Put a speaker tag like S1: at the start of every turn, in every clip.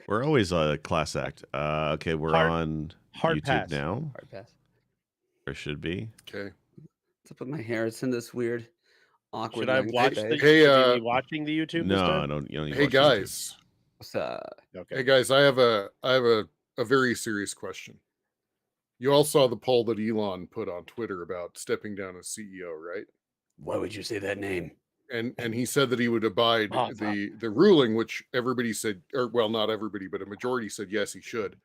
S1: We're always a class act. Okay, we're on
S2: hard
S1: YouTube
S2: pass.
S1: now.
S3: Hard pass.
S1: Or should be.
S4: Okay.
S3: What's up with my hair? It's in this weird, awkward.
S2: Should I watch
S3: thing.
S2: the?
S4: Hey,
S2: should you be watching the YouTube?
S1: No,
S2: instead?
S1: I don't. You don't need to
S4: Hey
S1: watch
S4: guys.
S3: What's up?
S2: Okay.
S4: Hey guys, I have a very serious question. You all saw the poll that Elon put on Twitter about stepping down as CEO, right?
S3: Why would you say that name?
S4: And he said that he would abide the ruling, which everybody said, or well, not everybody, but a majority said yes, he should.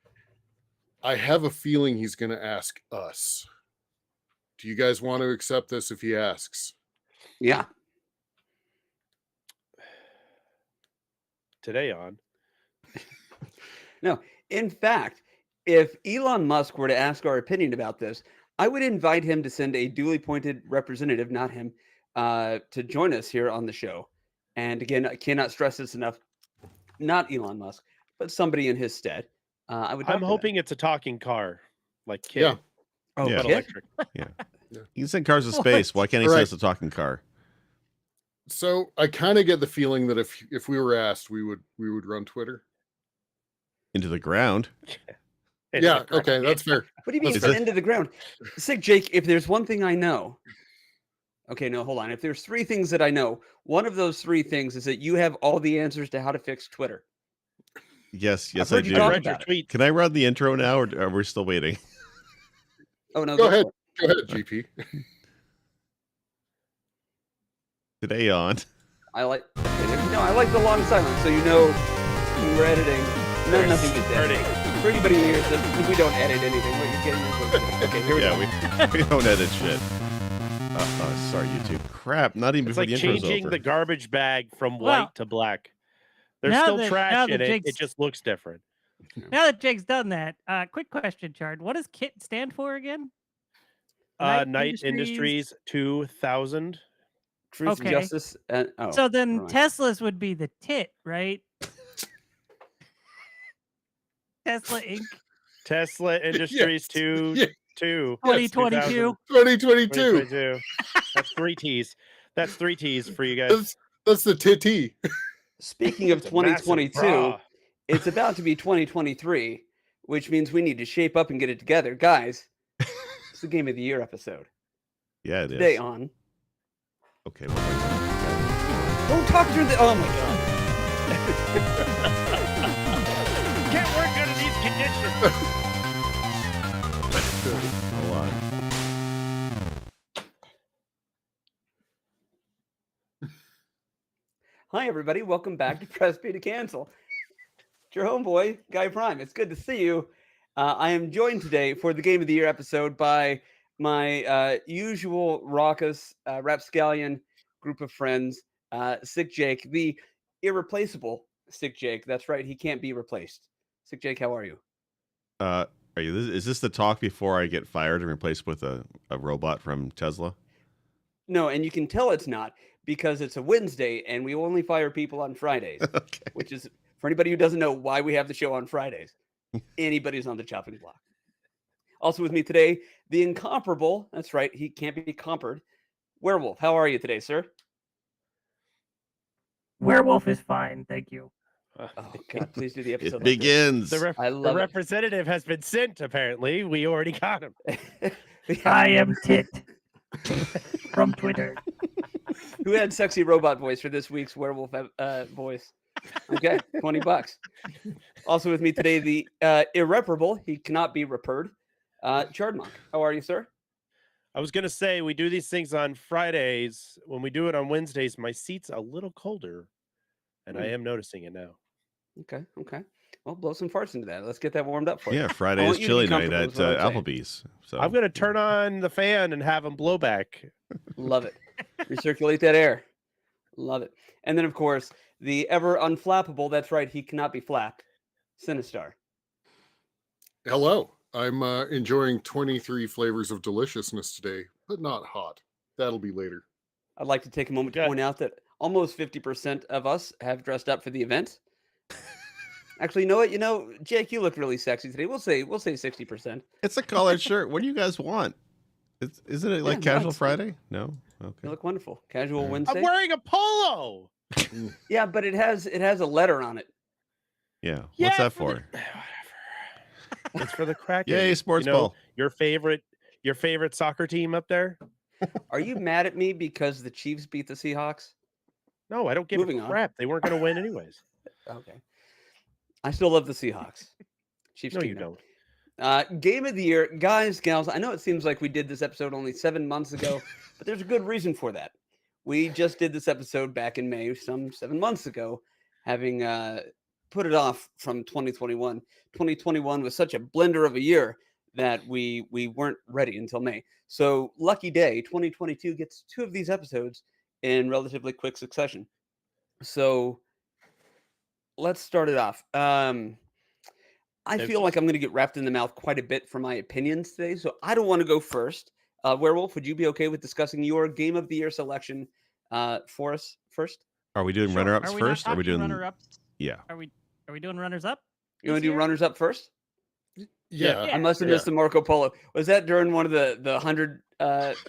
S4: I have a feeling he's going to ask us. Do you guys want to accept this if he asks?
S3: Yeah.
S2: Today on.
S3: No, in fact, if Elon Musk were to ask our opinion about this, I would invite him to send a duly appointed representative, not him, to join us here on the show. And again, I cannot stress this enough. Not Elon Musk, but somebody in his stead. I'm
S2: hoping it's a talking car, like Kid.
S4: Yeah.
S3: Oh,
S1: Yeah.
S2: But electric.
S1: Yeah. You can send cars to space. Why can't he say it's a talking car?
S4: So I kind of get the feeling that if we were asked, we would run Twitter
S1: into the ground.
S4: Yeah. Okay, that's fair.
S3: What do you mean into the ground? Sick Jake, if there's one thing I know. Okay, no, hold on. If there's three things that I know, one of those three things is that you have all the answers to how to fix Twitter.
S1: Yes, I do.
S2: Can
S1: I run the intro now, or are we still waiting?
S3: Oh no,
S4: go ahead, GP.
S1: Today on.
S3: I like the long silence, so you know when we're editing. Nothing gets edited. For anybody who hears this, we don't edit anything. What you're getting is okay. Here we go.
S1: we don't edit shit. Sorry, YouTube. Crap! Not even
S2: it's
S1: before
S2: like
S1: the intro's
S2: changing
S1: over.
S2: the garbage bag from white to black. There's still trash in it. It just looks different.
S5: Now that Jake's done that, quick question, Chard. What does KIT stand for again?
S2: Night Industries 2000.
S3: Truth, justice, and
S5: so then Tesla's would be the TIT, right? Tesla Inc.
S2: Tesla Industries
S5: 2022.
S4: 2022.
S2: That's 3 T's. That's 3 T's for you guys.
S4: That's the TT.
S3: Speaking of 2022, it's about to be 2023, which means we need to shape up and get it together. Guys, it's the Game of the Year episode.
S1: Yeah, it
S3: Today
S1: is.
S3: on.
S1: Okay.
S3: Don't talk through the. Oh my god.
S2: Can't work under these conditions.
S1: Hold on.
S3: Hi, everybody. Welcome back to Press B to Cancel. It's your homeboy, Guy Prime. It's good to see you. I am joined today for the Game of the Year episode by my usual raucous rapscallion group of friends, Sick Jake, the irreplaceable Sick Jake. That's right. He can't be replaced. Sick Jake, how are you?
S1: Are you? Is this the talk before I get fired and replaced with a robot from Tesla?
S3: No, and you can tell it's not because it's a Wednesday and we only fire people on Fridays,
S1: Okay.
S3: which is, for anybody who doesn't know why we have the show on Fridays, anybody's on the chopping block. Also with me today, the incomparable, that's right, he can't be compared, Werewolf. How are you today, sir?
S5: Werewolf is fine, thank you.
S3: Oh, God, please do the episode.
S1: It begins.
S2: The representative has been sent, apparently. We already got him.
S5: I am Tit from Twitter.
S3: Who had sexy robot voice for this week's Werewolf voice? Okay, $20. Also with me today, the irreparable, he cannot be repaired, Chard. How are you, sir?
S2: I was going to say, we do these things on Fridays. When we do it on Wednesdays, my seat's a little colder, and I am noticing it now.
S3: Okay. Well, blow some farts into that. Let's get that warmed up for you.
S1: Yeah, Friday is chili night at Applebee's. So
S2: I'm going to turn on the fan and have them blow back.
S3: Love it. Recirculate that air. Love it. And then, of course, the ever unflappable, that's right, he cannot be flapped, Sinistar.
S4: Hello. I'm enjoying 23 flavors of deliciousness today, but not hot. That'll be later.
S3: I'd like to take a moment to point out that almost 50% of us have dressed up for the event. Actually, you know what? Jake, you look really sexy today. We'll say 60%.
S1: it's a collared shirt. What do you guys want? Isn't it like casual Friday? No. Okay.
S3: You look wonderful. Casual Wednesday.
S2: I'm wearing a polo.
S3: Yeah, but it has a letter on it.
S1: Yeah.
S2: Yeah,
S1: What's that
S2: for
S1: for?
S2: It's for the Kraken.
S1: Yay, sports
S2: you know,
S1: ball.
S2: Your favorite soccer team up there?
S3: Are you mad at me because the Chiefs beat the Seahawks?
S2: No, I don't give
S3: Moving
S2: a
S3: on.
S2: crap. They weren't going to win anyways.
S3: Okay. I still love the Seahawks. Chiefs
S2: No, you
S3: Kingdom.
S2: don't.
S3: Game of the year, guys, gals. I know it seems like we did this episode only 7 months ago, but there's a good reason for that. We just did this episode back in May, some 7 months ago, having put it off from 2021. 2021 was such a blender of a year that we weren't ready until May. So lucky day, 2022 gets 2 of these episodes in relatively quick succession. So let's start it off. I feel like I'm going to get wrapped in the mouth quite a bit for my opinions today, so I don't want to go first. Werewolf, would you be okay with discussing your game of the year selection for us first?
S1: Are we doing
S5: Sure.
S1: runner-ups
S5: Are we
S1: first?
S5: not
S1: Are we
S5: talking
S1: doing
S5: runner-ups?
S1: Yeah.
S5: Are we doing runners-up?
S3: You want
S5: this
S3: to do
S5: year?
S3: runners up first?
S4: Yeah.
S5: Yeah.
S3: I must have missed the Marco Polo. Was that during one of the 100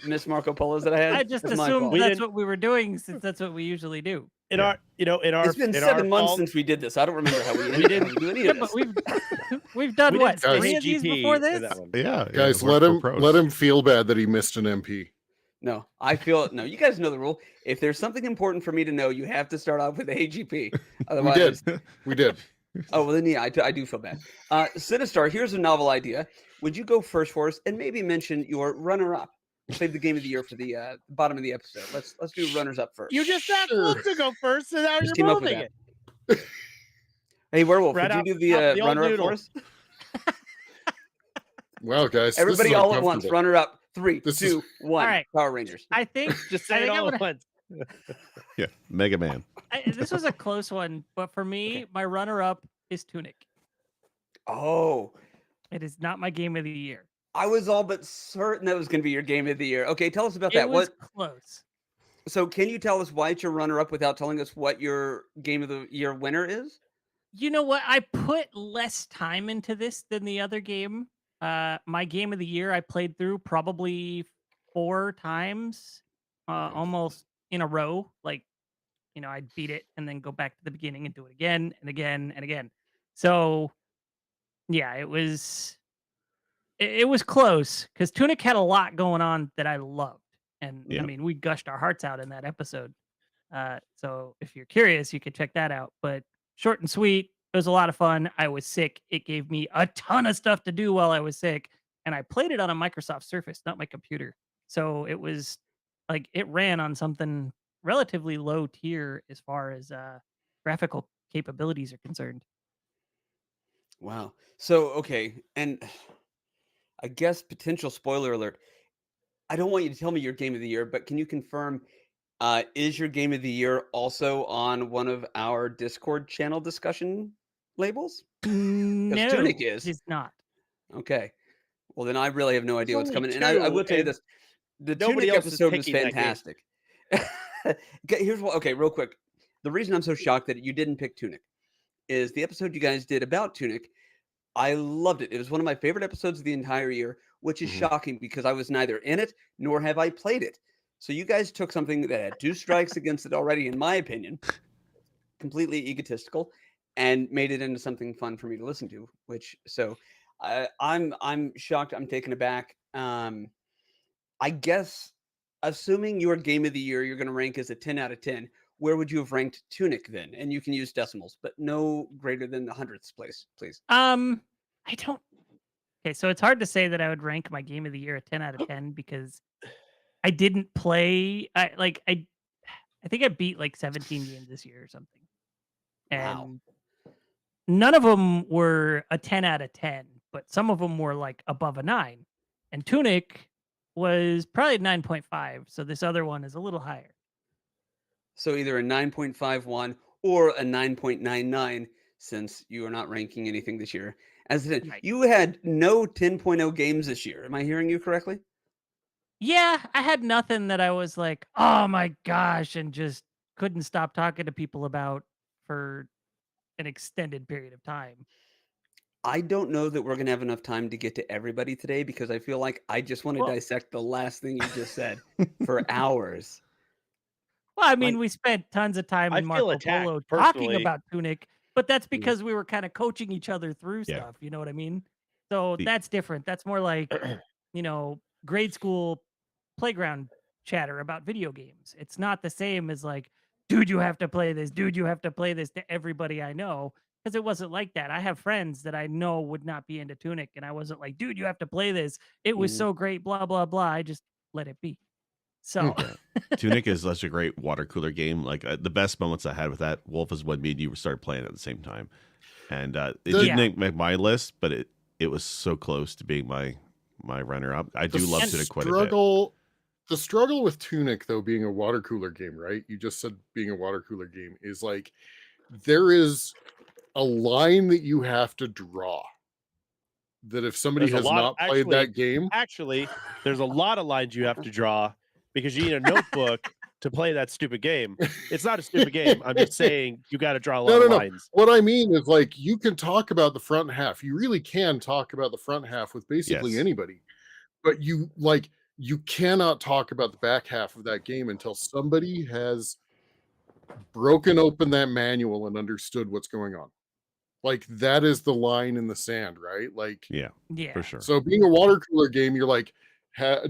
S3: Miss Marco Polos that I had?
S5: I just
S3: That's my
S5: assumed
S3: fault.
S2: We
S5: that's
S2: didn't-
S5: what we were doing since that's what we usually do.
S2: In
S1: Yeah.
S2: our,
S3: It's been
S2: in
S3: 7
S2: our
S3: months
S2: fault,
S3: since we did this. I don't remember how we
S2: We didn't-
S3: do any
S5: Yeah,
S3: of
S5: but
S3: this.
S5: we've done
S2: we
S5: what,
S2: didn't
S5: 3 of these
S2: GP
S5: before
S2: in
S5: this?
S2: that one.
S1: Yeah.
S4: Guys,
S1: we're pros.
S4: let him feel bad that he missed an MP.
S3: No, I feel no. You guys know the rule. If there's something important for me to know, you have to start off with AGP.
S4: We
S3: Otherwise,
S4: did. We did.
S3: Oh, well, then, yeah, I do feel bad. Sinistar, here's a novel idea. Would you go first for us and maybe mention your runner-up? Save the game of the year for the bottom of the episode. Let's do runners-up first.
S2: You just asked
S4: Sure.
S2: Wolf to go first, and now
S3: Just
S2: you're
S3: came up with
S2: moving
S3: that.
S2: it.
S3: Hey, Werewolf,
S2: Right
S3: would you
S2: up
S3: do
S2: top,
S3: the
S2: the old
S3: runner-up
S2: noodle.
S3: for us?
S4: Wow, guys. this
S3: Everybody
S4: is
S3: all at once.
S4: uncomfortable.
S3: Runner-up. 3,
S4: This is-
S3: 2, 1.
S5: All right.
S3: Power Rangers.
S5: I think
S2: Just
S5: I
S2: say it
S5: think I'm
S2: all
S5: gonna-
S2: at once.
S1: Yeah. Mega Man.
S5: this was a close one, but for me, my runner-up is Tunic.
S3: Oh,
S5: It is not my game of the year.
S3: I was all but certain that was going to be your game of the year. Okay, tell us about
S5: It
S3: that.
S5: was
S3: What?
S5: close.
S3: So, can you tell us why it's your runner-up without telling us what your game of the year winner is?
S5: You know what? I put less time into this than the other game. My game of the year I played through probably 4 times, almost in a row. Like, I'd beat it and then go back to the beginning and do it again and again and again. So, yeah, it was close because Tunic had a lot going on that I loved, and
S1: Yeah.
S5: I mean, we gushed our hearts out in that episode. So if you're curious, you could check that out. But short and sweet. It was a lot of fun. I was sick. It gave me a ton of stuff to do while I was sick. And I played it on a Microsoft Surface, not my computer. So it was like it ran on something relatively low tier as far as graphical capabilities are concerned.
S3: Wow. So, okay. And I guess potential spoiler alert. I don't want you to tell me your game of the year, but can you confirm is your game of the year also on one of our Discord channel discussion labels?
S5: No,
S3: Tunic is.
S5: It's not.
S3: Okay. Well, then I really have no idea what's
S2: only
S3: coming. And I will
S2: two,
S3: tell you
S2: and
S3: this. The
S2: nobody
S3: Tunic
S2: else is
S3: episode was
S2: picking that game.
S3: fantastic. Here's what, okay, real quick. The reason I'm so shocked that you didn't pick Tunic is the episode you guys did about Tunic. I loved it. It was one of my favorite episodes of the entire year, which is
S1: Mhm.
S3: shocking because I was neither in it nor have I played it. So you guys took something that had 2 strikes against it already, in my opinion, completely egotistical, and made it into something fun for me to listen to. Which I'm shocked. I'm taken aback. I guess assuming your game of the year you're going to rank as a 10 out of 10. Where would you have ranked Tunic then? And you can use decimals, but no greater than the 100th place, please.
S5: I don't. Okay, so it's hard to say that I would rank my game of the year a 10 out of 10 because I didn't play. I think I beat like 17 games this year or something, and
S3: Wow.
S5: none of them were a 10 out of 10, but some of them were like above a 9. And Tunic was probably 9.5, so this other one is a little higher.
S3: So either a 9.51 or a 9.99, since you are not ranking anything this year. As I said,
S5: Right.
S3: you had no 10.0 games this year. Am I hearing you correctly?
S5: Yeah, I had nothing that I was like, oh my gosh, and just couldn't stop talking to people about for an extended period of time.
S3: I don't know that we're going to have enough time to get to everybody today because I feel like I just want to
S5: Well-
S3: dissect the last thing you just said for hours.
S5: Well, I mean,
S3: Like-
S5: we spent tons of time
S2: I
S5: in
S2: feel
S5: Marco
S2: attacked,
S5: Polo talking
S2: personally.
S5: about Tunic, but that's because we were kind of coaching each other through
S1: Yeah.
S5: stuff. You know what I mean? So
S1: The-
S5: that's different. That's more like, grade school playground chatter about video games. It's not the same as like, dude, you have to play this. Dude, you have to play this to everybody I know. Because it wasn't like that. I have friends that I know would not be into Tunic, and I wasn't like, dude, you have to play this. It was so great, blah, blah, blah. I just let it be. So
S1: Tunic is such a great water cooler game. Like the best moments I had with that, Wulff, is when me and you started playing at the same time. And it didn't make my list, but it was so close to being my runner up. I do love Tunic quite a bit.
S4: The struggle with Tunic, though, being a water cooler game, right? You just said being a water cooler game is like there is a line that you have to draw. That if somebody
S2: There's a
S4: has
S2: lot
S4: not played that game,
S2: Actually, there's a lot of lines you have to draw because you need a notebook to play that stupid game. It's not a stupid game. I'm just saying you got to draw a lot of lines.
S4: What I mean is, like, you can talk about the front half. You really can talk about the front half with basically anybody, but you cannot talk about the back half of that game until somebody has broken open that manual and understood what's going on. Like, that is the line in the sand, right? Like,
S1: Yeah, for sure.
S4: so being a water cooler game, you're like,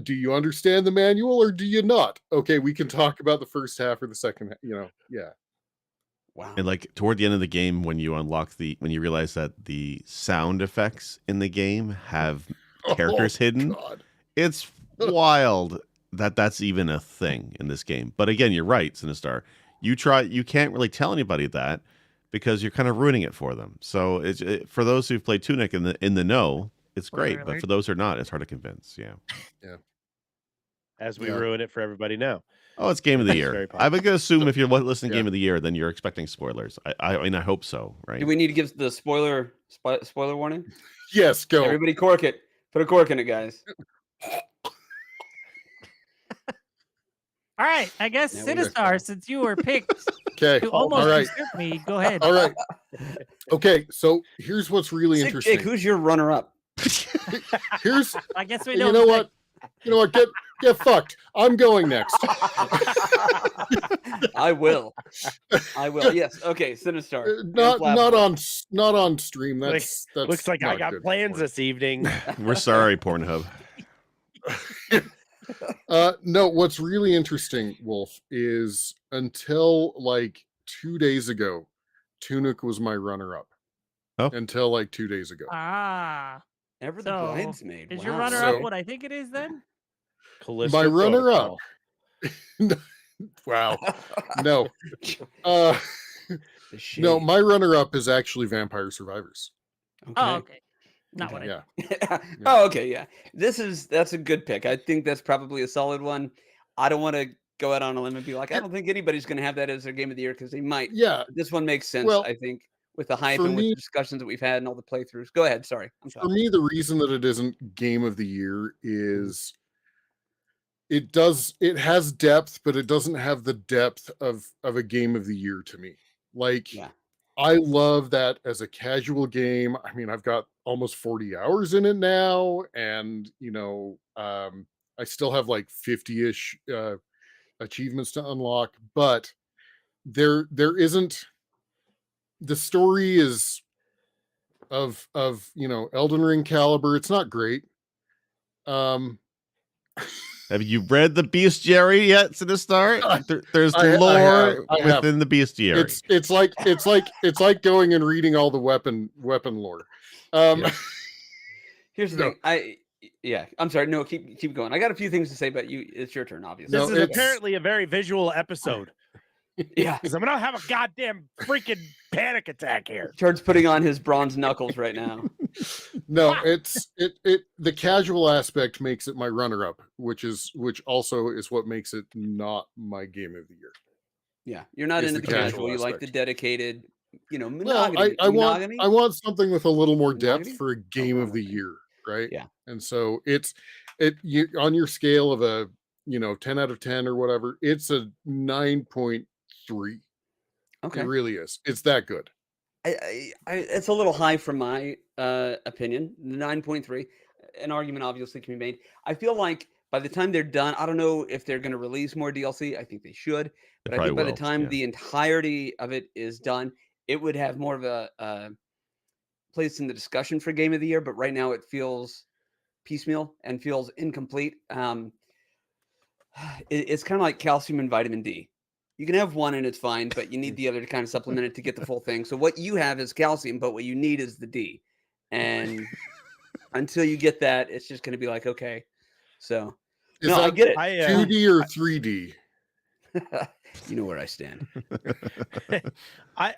S4: do you understand the manual or do you not? Okay, we can talk about the first half or the second half,
S3: Wow.
S1: And like toward the end of the game, when you when you realize that the sound effects in the game have characters hidden,
S4: God.
S1: it's wild that that's even a thing in this game. But again, you're right, Sinistar. You can't really tell anybody that because you're kind of ruining it for them. So for those who've played Tunic in the know, it's great. But for those who are not, it's hard to convince. Yeah.
S2: As we ruin it for everybody now.
S1: Oh, it's game of the year. I'm going to assume if you're listening game of the year, then you're expecting spoilers. I mean, I hope so, right?
S3: Do we need to give the spoiler warning?
S4: Yes, go.
S3: Everybody cork it. Put a cork in it, guys.
S5: all right, I guess Sinistar, since you were picked
S4: Okay.
S5: to almost
S4: All right.
S5: usurp me, go ahead.
S4: All right. Okay, so here's what's really interesting.
S3: Jake, who's your runner-up?
S4: Here's
S5: I guess we
S4: you
S5: don't.
S4: know what? You know what? Get fucked. I'm going next.
S3: I will. Yes. Okay, Sinistar.
S4: Not on stream. That's
S2: Looks like I got plans this evening.
S1: We're sorry, Pornhub.
S4: No, what's really interesting, Wulff, is until like 2 days ago, Tunic was my runner-up.
S1: Oh.
S4: Until like 2 days ago.
S3: Ever the bridesmaid.
S5: Is your runner-up what I think it is then?
S4: My runner-up. Wow. No. No, my runner-up is actually Vampire Survivors.
S3: Okay.
S5: Oh, okay. Not what I.
S3: Oh, okay, yeah. That's a good pick. I think that's probably a solid one. I don't want to go out on a limb and be like, I don't think anybody's going to have that as their game of the year because they might.
S4: Yeah.
S3: But this one makes sense,
S4: Well,
S3: I think, with the hype and with the discussions that we've had and all the playthroughs. Go ahead. Sorry.
S4: For me, the reason that it isn't game of the year is it has depth, but it doesn't have the depth of a game of the year to me. Like, I love that as a casual game. I mean, I've got almost 40 hours in it now, and I still have like 50-ish achievements to unlock, but there isn't. The story is of Elden Ring caliber. It's not great.
S1: Have you read the bestiary yet, Sinistar? There's lore within the bestiary.
S4: It's like going and reading all the weapon lore.
S3: Here's the thing. I'm sorry. No, keep going. I got a few things to say, but it's your turn, obviously.
S2: This is apparently a very visual episode.
S3: Yeah,
S2: because I'm gonna have a goddamn freaking panic attack here.
S3: Chard's putting on his bronze knuckles right now.
S4: No, the casual aspect makes it my runner-up, which also is what makes it not my game of the year.
S3: Yeah, you're not into the casual. You like the dedicated, monogamy.
S4: I want something with a little more depth for a game of the
S3: okay.
S4: year, right?
S3: Yeah.
S4: And so you on your scale of a 10 out of 10 or whatever, it's a 9.3.
S3: Okay.
S4: It really is. It's that good.
S3: It's a little high from my opinion. 9.3. An argument obviously can be made. I feel like by the time they're done, I don't know if they're going to release more DLC. I think they should. But I think by the time the entirety of it is done, it would have more of a place in the discussion for game of the year. But right now it feels piecemeal and feels incomplete. It's kind of like calcium and vitamin D. You can have one and it's fine, but you need the other to kind of supplement it to get the full thing. So what you have is calcium, but what you need is the D. And until you get that, it's just going to be like, okay. So
S4: Is
S3: no, I
S4: that
S3: get it.
S4: 2D or 3D?
S3: You know where I stand.
S2: I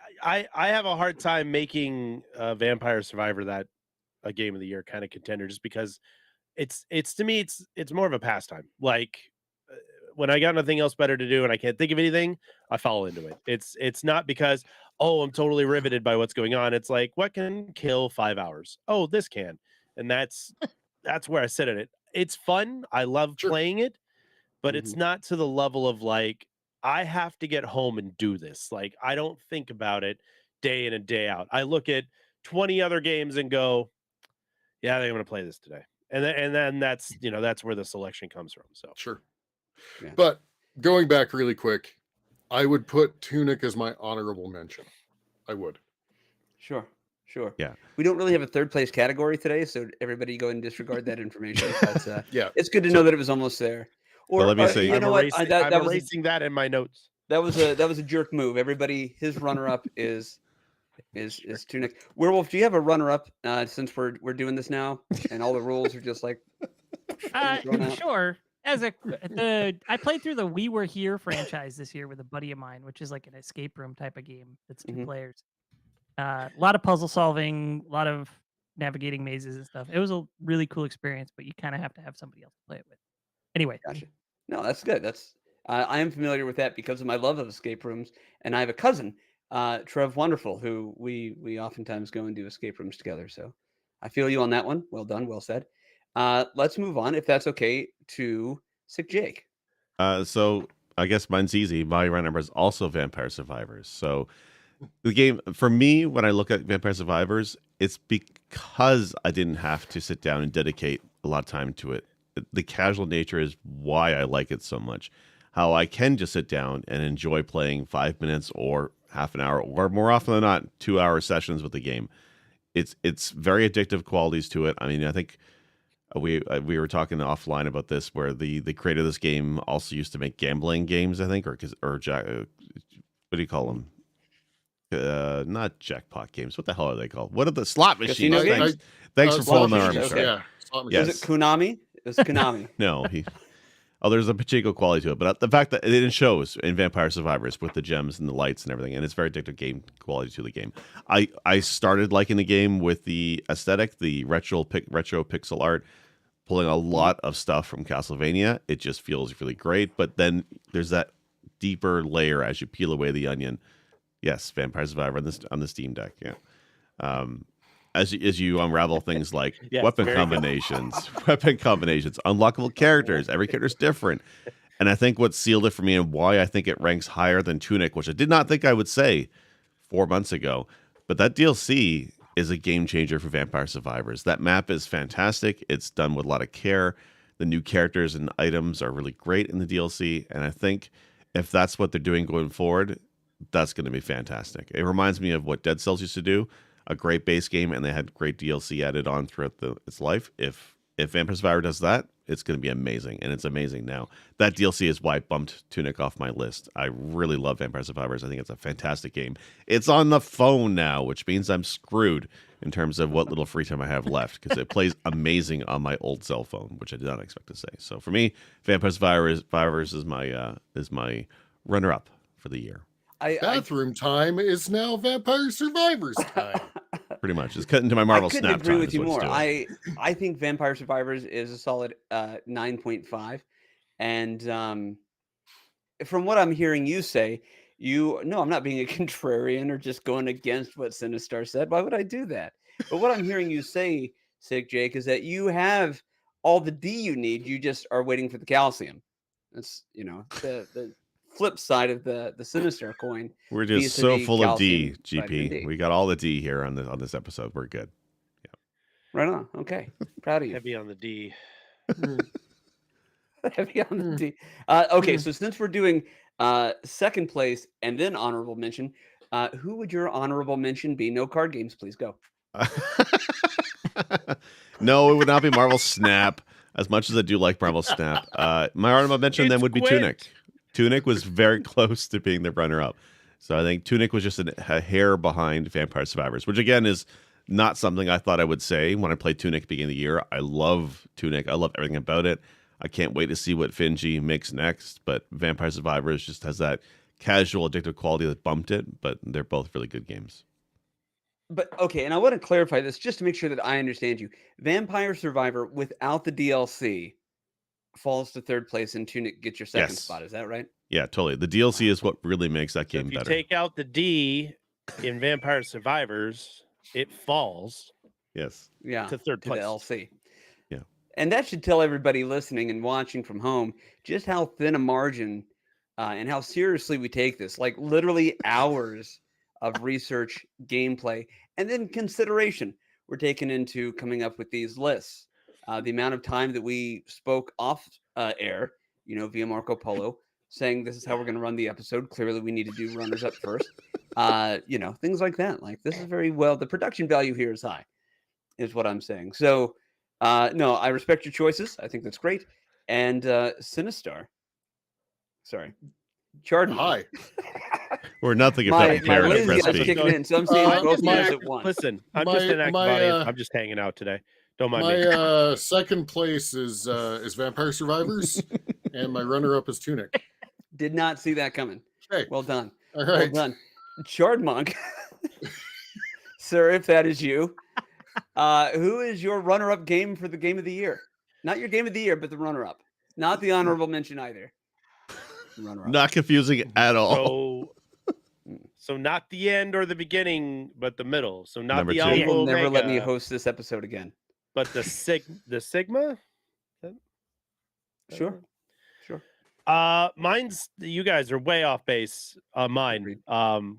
S2: have a hard time making Vampire Survivor that a game of the year kind of contender, just because it's to me it's more of a pastime. Like when I got nothing else better to do and I can't think of anything, I fall into it. It's not because, oh, I'm totally riveted by what's going on. It's like, what can kill 5 hours? Oh, this can. And that's where I sit in it. It's fun. I love
S4: Sure.
S2: playing it, but it's not to the level of like, I have to get home and do this. Like, I don't think about it day in and day out. I look at 20 other games and go, yeah, I think I'm going to play this today. And then that's, that's where the selection comes from. So
S4: Sure.
S3: Yeah.
S4: But going back really quick, I would put Tunic as my honorable mention. I would.
S3: Sure.
S1: Yeah.
S3: We don't really have a third place category today, so everybody go and disregard that information. But
S4: Yeah.
S3: it's good to know that it was almost there. Or
S1: let me say-
S3: you
S2: I'm
S3: know what?
S2: erasing,
S3: That
S2: I'm
S3: was
S2: erasing that in my notes.
S3: that was a jerk move. Everybody, his runner up is Tunic. Werewolf, do you have a runner up? Since we're doing this now, and all the rules are just like thrown out?
S5: Sure. I played through the We Were Here franchise this year with a buddy of mine, which is like an escape room type of game. That's 2
S3: Mhm.
S5: players. A lot of puzzle solving, a lot of navigating mazes and stuff. It was a really cool experience, but you kind of have to have somebody else to play it with. Anyway,
S3: Gotcha. No, that's good. That's I am familiar with that because of my love of escape rooms, and I have a cousin, Trev Wonderful, who we oftentimes go and do escape rooms together. So I feel you on that one. Well done. Well said. Let's move on, if that's okay, to Sick Jake.
S1: So I guess mine's easy. My run number is also Vampire Survivors. So the game for me, when I look at Vampire Survivors, it's because I didn't have to sit down and dedicate a lot of time to it. The casual nature is why I like it so much. How I can just sit down and enjoy playing 5 minutes or half an hour, or more often than not, 2-hour sessions with the game. It's very addictive qualities to it. I mean, I think we were talking offline about this, where the creator of this game also used to make gambling games, I think, or what do you call them? Not jackpot games. What the hell are they called? What are the slot machines?
S3: Casino games?
S1: Thanks for
S3: slot
S1: pulling our arm.
S3: machines?
S1: Sorry.
S3: Okay.
S4: Yeah. Slot
S1: Yes.
S3: Was it Konami? It was Konami.
S1: No, there's a Pachinko quality to it, but the fact that it shows in Vampire Survivors with the gems and the lights and everything, and it's very addictive game quality to the game. I started liking the game with the aesthetic, the retro pixel art, pulling a lot of stuff from Castlevania. It just feels really great, but then there's that deeper layer as you peel away the onion. Yes, Vampire Survivor on the Steam Deck. Yeah. As you unravel things like
S2: Yes,
S1: weapon
S2: very
S1: combinations, unlockable characters. Every character's different. And I think what sealed it for me and why I think it ranks higher than Tunic, which I did not think I would say 4 months ago, but that DLC is a game changer for Vampire Survivors. That map is fantastic. It's done with a lot of care. The new characters and items are really great in the DLC. And I think if that's what they're doing going forward, that's going to be fantastic. It reminds me of what Dead Cells used to do, a great base game, and they had great DLC added on throughout its life. If Vampire Survivor does that, it's going to be amazing, and it's amazing now. That DLC is why I bumped Tunic off my list. I really love Vampire Survivors. I think it's a fantastic game. It's on the phone now, which means I'm screwed in terms of what little free time I have left, because it plays amazing on my old cell phone, which I did not expect to say. So for me, Vampire Survivors is my runner-up for the year.
S4: Bathroom time is now Vampire Survivors time.
S1: Pretty much. It's cut into my Marvel
S3: I couldn't
S1: Snap
S3: agree
S1: time
S3: with
S1: is
S3: you
S1: what it's
S3: more.
S1: doing.
S3: I think Vampire Survivors is a solid 9.5, and from what I'm hearing you say, no, I'm not being a contrarian or just going against what Sinistar said. Why would I do that? But what I'm hearing you say, Sick Jake, is that you have all the D you need. You just are waiting for the calcium. That's the flip side of the Sinistar coin.
S1: We're just so
S3: vis-a-vis
S1: full of D,
S3: calcium, vitamin
S1: GP.
S3: D.
S1: We got all the D here on this episode. We're good.
S3: Right on. Okay. Proud of you.
S2: heavy on the D.
S3: Heavy on the D. Okay, so since we're doing second place and then honorable mention, Who would your honorable mention be? No card games, please go.
S1: No, it would not be Marvel Snap. As much as I do like Marvel Snap, my honorable mention then
S2: It's
S1: would be
S2: Gwent.
S1: Tunic. Tunic was very close to being the runner-up. So I think Tunic was just a hair behind Vampire Survivors, which again is not something I thought I would say when I played Tunic at the beginning of the year. I love Tunic. I love everything about it. I can't wait to see what Finji makes next. But Vampire Survivors just has that casual, addictive quality that bumped it. But they're both really good games.
S3: But okay, and I want to clarify this just to make sure that I understand you. Vampire Survivor without the DLC falls to third place, and Tunic gets your second
S1: Yes.
S3: spot. Is that right?
S1: Yeah, totally. The DLC is what really makes that
S2: So
S1: game
S2: if you
S1: better.
S2: take out the D in Vampire Survivors, it falls
S1: Yes.
S3: Yeah,
S2: to third
S3: to
S2: place.
S3: the LC.
S1: Yeah.
S3: And that should tell everybody listening and watching from home just how thin a margin and how seriously we take this. Like literally hours of research, gameplay, and then consideration we're taking into coming up with these lists. The amount of time that we spoke off air, via Marco Polo, saying this is how we're going to run the episode. Clearly, we need to do runners up first. Things like that. Like this is very well. The production value here is high, is what I'm saying. So, no, I respect your choices. I think that's great. And Sinistar, sorry, Chard.
S4: Hi.
S1: We're nothing if
S3: My
S1: not prepared
S3: lazy
S1: at
S3: guy's
S1: recipe.
S3: kicking in, so I'm saying
S4: I'm
S3: both
S4: just
S3: names
S4: an
S3: at once.
S2: Listen, I'm
S4: My-
S2: just an active
S4: my,
S2: audience.
S4: uh,
S2: I'm just hanging out today. Don't mind me.
S4: My second place is Vampire Survivors, and my runner-up is Tunic.
S3: Did not see that coming.
S4: Hey,
S3: Well done.
S4: all
S3: Well
S4: right.
S3: done. Chard Monk. Sir, if that is you, who is your runner-up game for the game of the year? Not your game of the year, but the runner-up. Not the honorable mention either. Runner-up.
S1: Not confusing at all.
S2: So not the end or the beginning, but the middle. So not
S1: Number
S2: the
S1: two.
S2: alpha
S3: He will never let me
S2: omega,
S3: host this episode again.
S2: but the sigma.
S3: Sure. Sure.
S2: Mine's you guys are way off base on mine.
S3: Agreed.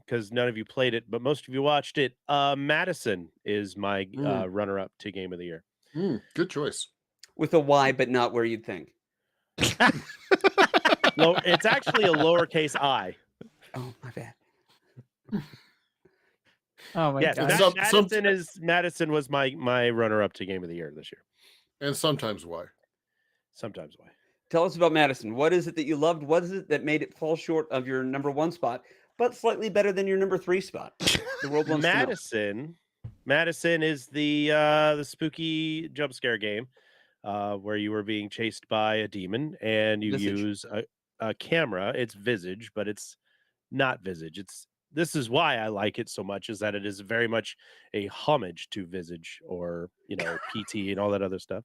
S2: Because none of you played it, but most of you watched it. Madison is my runner-up to game of the year.
S4: Good choice.
S3: With a Y, but not where you'd think.
S2: It's actually a lowercase I.
S3: Oh, my bad.
S5: Oh my
S2: Yeah,
S5: god.
S4: so
S2: Madison was my runner-up to game of the year this year.
S4: And sometimes why?
S2: Sometimes why.
S3: Tell us about Madison. What is it that you loved? What is it that made it fall short of your number 1 spot, but slightly better than your number 3 spot? The world wants
S2: Madison is the spooky jump scare game where you were being chased by a demon and you
S3: Visage.
S2: use a camera. It's Visage, but it's not Visage. This is why I like it so much, is that it is very much a homage to Visage or PT and all that other stuff.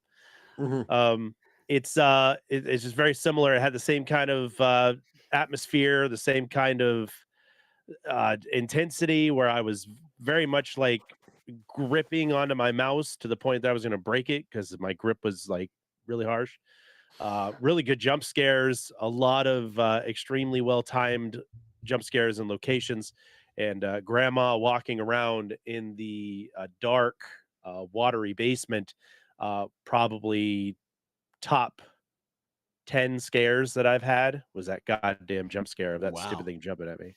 S4: Mhm.
S2: It's just very similar. It had the same kind of atmosphere, the same kind of intensity, where I was very much like gripping onto my mouse to the point that I was going to break it because my grip was like really harsh. Really good jump scares, a lot of extremely well timed jump scares and locations, and grandma walking around in the dark, watery basement. Probably top 10 scares that I've had was that goddamn jump scare of that
S3: Wow.
S2: stupid thing jumping at me.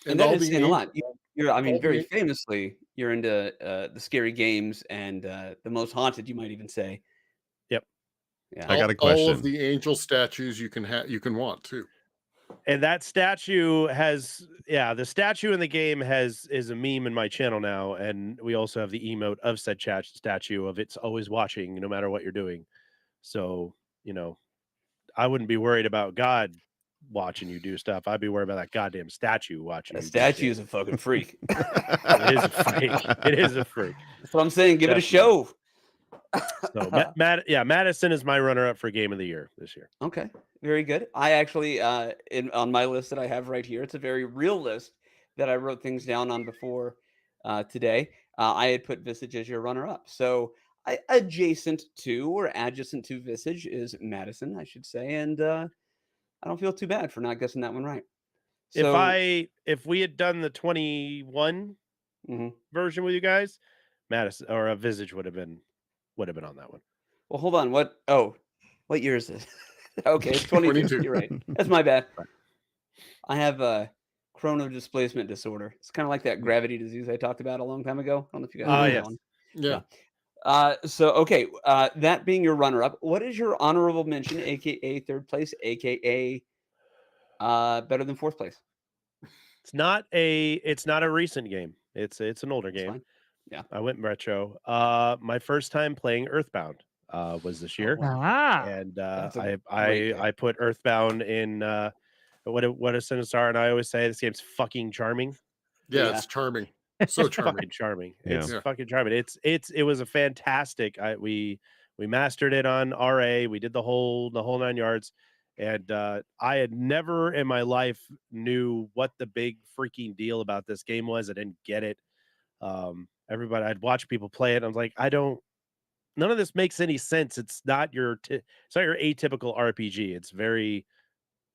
S3: And that
S4: all
S3: is
S4: the
S3: saying a
S4: age-
S3: lot. You're, I mean,
S4: all
S3: very
S4: the-
S3: famously, you're into the scary games and the most haunted, you might even say.
S2: Yep.
S3: Yeah.
S1: I got a
S4: All
S1: question.
S4: of the angel statues you can want too.
S2: And that statue the statue in the game is a meme in my channel now, and we also have the emote of said statue of it's always watching no matter what you're doing. So, I wouldn't be worried about God watching you do stuff. I'd be worried about that goddamn statue watching
S3: That
S2: you do
S3: statue
S2: shit.
S3: is a fucking freak.
S2: It is a freak. It is a freak.
S3: That's what I'm saying. Give it a show.
S2: So Madison is my runner-up for game of the year this year.
S3: Okay, very good. I actually, on my list that I have right here, it's a very real list that I wrote things down on before today. I had put Visage as your runner-up. So adjacent to or adjacent to Visage is Madison, I should say, and I don't feel too bad for not guessing that one right. So,
S2: If we had done the 21
S3: Mhm.
S2: version with you guys, Madison or a Visage would have been on that one.
S3: Well, hold on. What year is it? Okay, it's 22.
S4: 22.
S3: You're right. That's my bad. I have chrono displacement disorder. It's kind of like that gravity disease I talked about a long time ago. I don't know if you guys
S2: Ah,
S3: know
S2: yes.
S3: that one.
S4: Yeah.
S3: So okay, that being your runner-up, what is your honorable mention, aka third place, aka better than fourth place?
S2: It's not a recent game. It's an older
S3: That's
S2: game.
S3: fine. Yeah.
S2: I went retro. My first time playing Earthbound was this year,
S3: wonderful.
S5: Ah,
S2: and
S3: That's a great game.
S2: I put Earthbound in what a Sinistar, and I always say this game's fucking charming.
S4: Yeah,
S3: Yeah.
S4: it's charming. So
S2: It's
S4: charming.
S2: fucking charming.
S1: Yeah.
S2: It's
S4: Yeah.
S2: fucking charming. It was a fantastic. We mastered it on RA. We did the whole 9 yards, and I had never in my life knew what the big freaking deal about this game was. I didn't get it. Everybody, I'd watch people play it. And I was like, none of this makes any sense. It's not your atypical RPG. It's very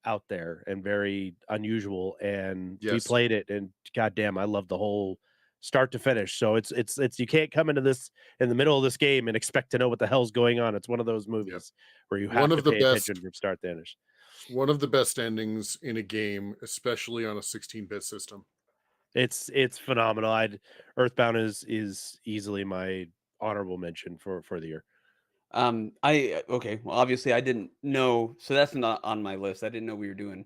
S2: out there and very unusual. And we
S4: Yes.
S2: played it, and goddamn, I love the whole start to finish. So it's you can't come into this in the middle of this game and expect to know what the hell's going on. It's one of those movies where you have
S4: One
S2: to
S4: of the
S2: pay
S4: best-
S2: attention from start to finish.
S4: One of the best endings in a game, especially on a 16-bit system.
S2: It's phenomenal. Earthbound is easily my honorable mention for the year.
S3: Okay. Well, obviously I didn't know, so that's not on my list. I didn't know we were doing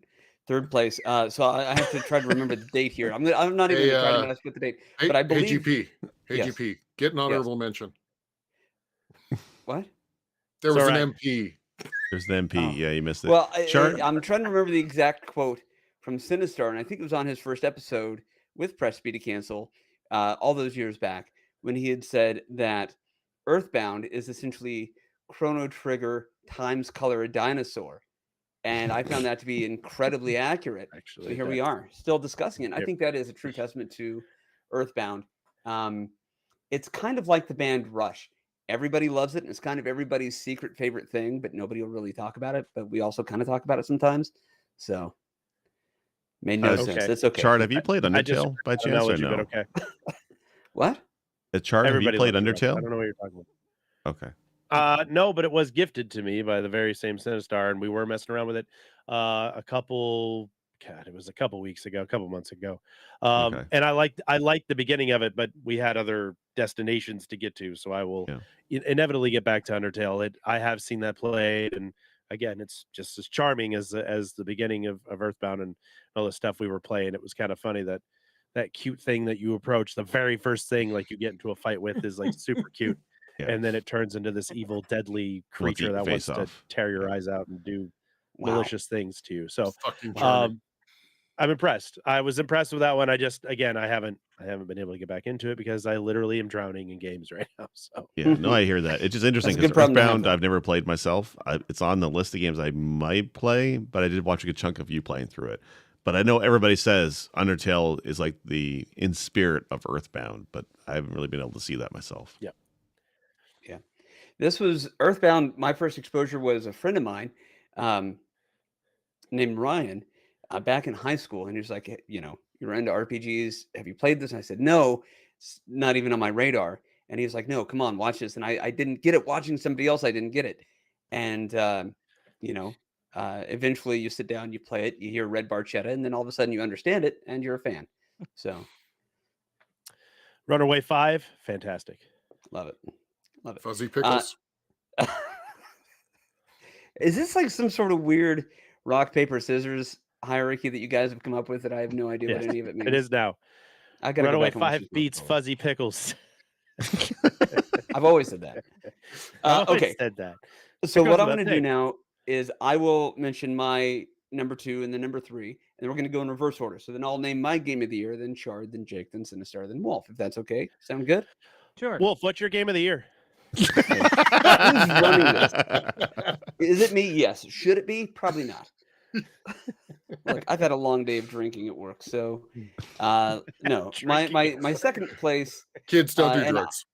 S3: third place. So I have to try to remember the date here. I'm not even
S4: Hey,
S3: gonna try to mess with the date.
S4: Hey,
S3: But I believe
S4: GP. Hey,
S3: Yes.
S4: GP. Get an honorable mention.
S3: what?
S4: There
S2: It's
S4: was
S2: all
S4: an
S2: right.
S4: MP.
S1: There's the MP.
S3: Oh.
S1: Yeah, you missed it.
S3: Well,
S1: Chard?
S3: I'm trying to remember the exact quote from Sinistar, and I think it was on his first episode with Press B to Cancel all those years back when he had said that Earthbound is essentially Chrono Trigger times Color a Dinosaur. And I found that to be incredibly accurate.
S2: Actually,
S3: So here we are, still discussing it. I
S2: Yep.
S3: think that is a true testament to Earthbound. It's kind of like the band Rush. Everybody loves it, and it's kind of everybody's secret favorite thing, but nobody will really talk about it. But we also kind of talk about it sometimes. So made no sense.
S2: Okay.
S3: It's okay.
S1: Chard, have you played
S2: I just
S1: Undertale by chance or
S2: analogy,
S1: no?
S2: but okay.
S3: What?
S1: Chard, have you
S2: Everybody
S1: played
S2: loves Rush. I
S1: Undertale?
S2: don't know what you're talking about.
S1: Okay.
S2: No, but it was gifted to me by the very same Sinistar, and we were messing around with it a couple weeks ago, a couple months ago.
S1: Okay.
S2: And I liked the beginning of it, but we had other destinations to get to, so I will inevitably get back to Undertale. I have seen that played, and again, it's just as charming as the beginning of Earthbound and all the stuff we were playing. It was kind of funny that cute thing that you approach, the very first thing like you get into a fight with is like super cute.
S1: Yeah.
S2: And then it turns into this evil, deadly
S1: Wants to eat
S2: creature
S1: your
S2: that wants
S1: face
S2: to
S1: off.
S2: tear your eyes out and do
S3: Wow.
S2: malicious things to you. So
S4: Fucking charming.
S2: I'm impressed. I was impressed with that one. I haven't been able to get back into it because I literally am drowning in games right now. So
S1: Yeah, no, I hear that. It's just interesting
S3: That's a
S1: because
S3: good problem to have,
S1: Earthbound
S3: though.
S1: I've never played myself. It's on the list of games I might play, but I did watch a good chunk of you playing through it. But I know everybody says Undertale is like the in spirit of Earthbound, but I haven't really been able to see that myself.
S2: Yeah.
S3: Yeah. This was Earthbound. My first exposure was a friend of mine named Ryan back in high school. And he was like, "Hey, you're into RPGs. Have you played this?" And I said, "No, it's not even on my radar." And he was like, "No, come on, watch this." And I didn't get it. Watching somebody else, I didn't get it. And, eventually you sit down, you play it, you hear Red Barchetta, and then all of a sudden you understand it and you're a fan. So
S2: Runaway 5, fantastic.
S3: love it. Love it.
S4: Fuzzy pickles.
S3: Is this like some sort of weird rock, paper, scissors hierarchy that you guys have come up with that I have no idea what
S2: Yes,
S3: any of it means?
S2: It is now.
S3: I gotta go
S2: Runaway
S3: back and watch
S2: 5
S3: this
S2: beats
S3: movie.
S2: Fuzzy Pickles.
S3: I've always said that.
S2: I always
S3: Okay.
S2: said that.
S3: So
S2: Pickles
S3: what
S2: is
S3: I'm
S2: that
S3: going to do
S2: thing.
S3: now is I will mention my number 2 and then number 3, and then we're going to go in reverse order. So then I'll name my game of the year, then Chard, then Jake, then Sinistar, then Wulff, if that's okay. Sound good?
S5: sure.
S2: Wulff, what's your game of the year?
S3: Who's running this? Is it me? Yes. Should it be? Probably not. Look, I've had a long day of drinking at work, so no. My second place.
S4: Kids don't do
S3: and
S4: drugs.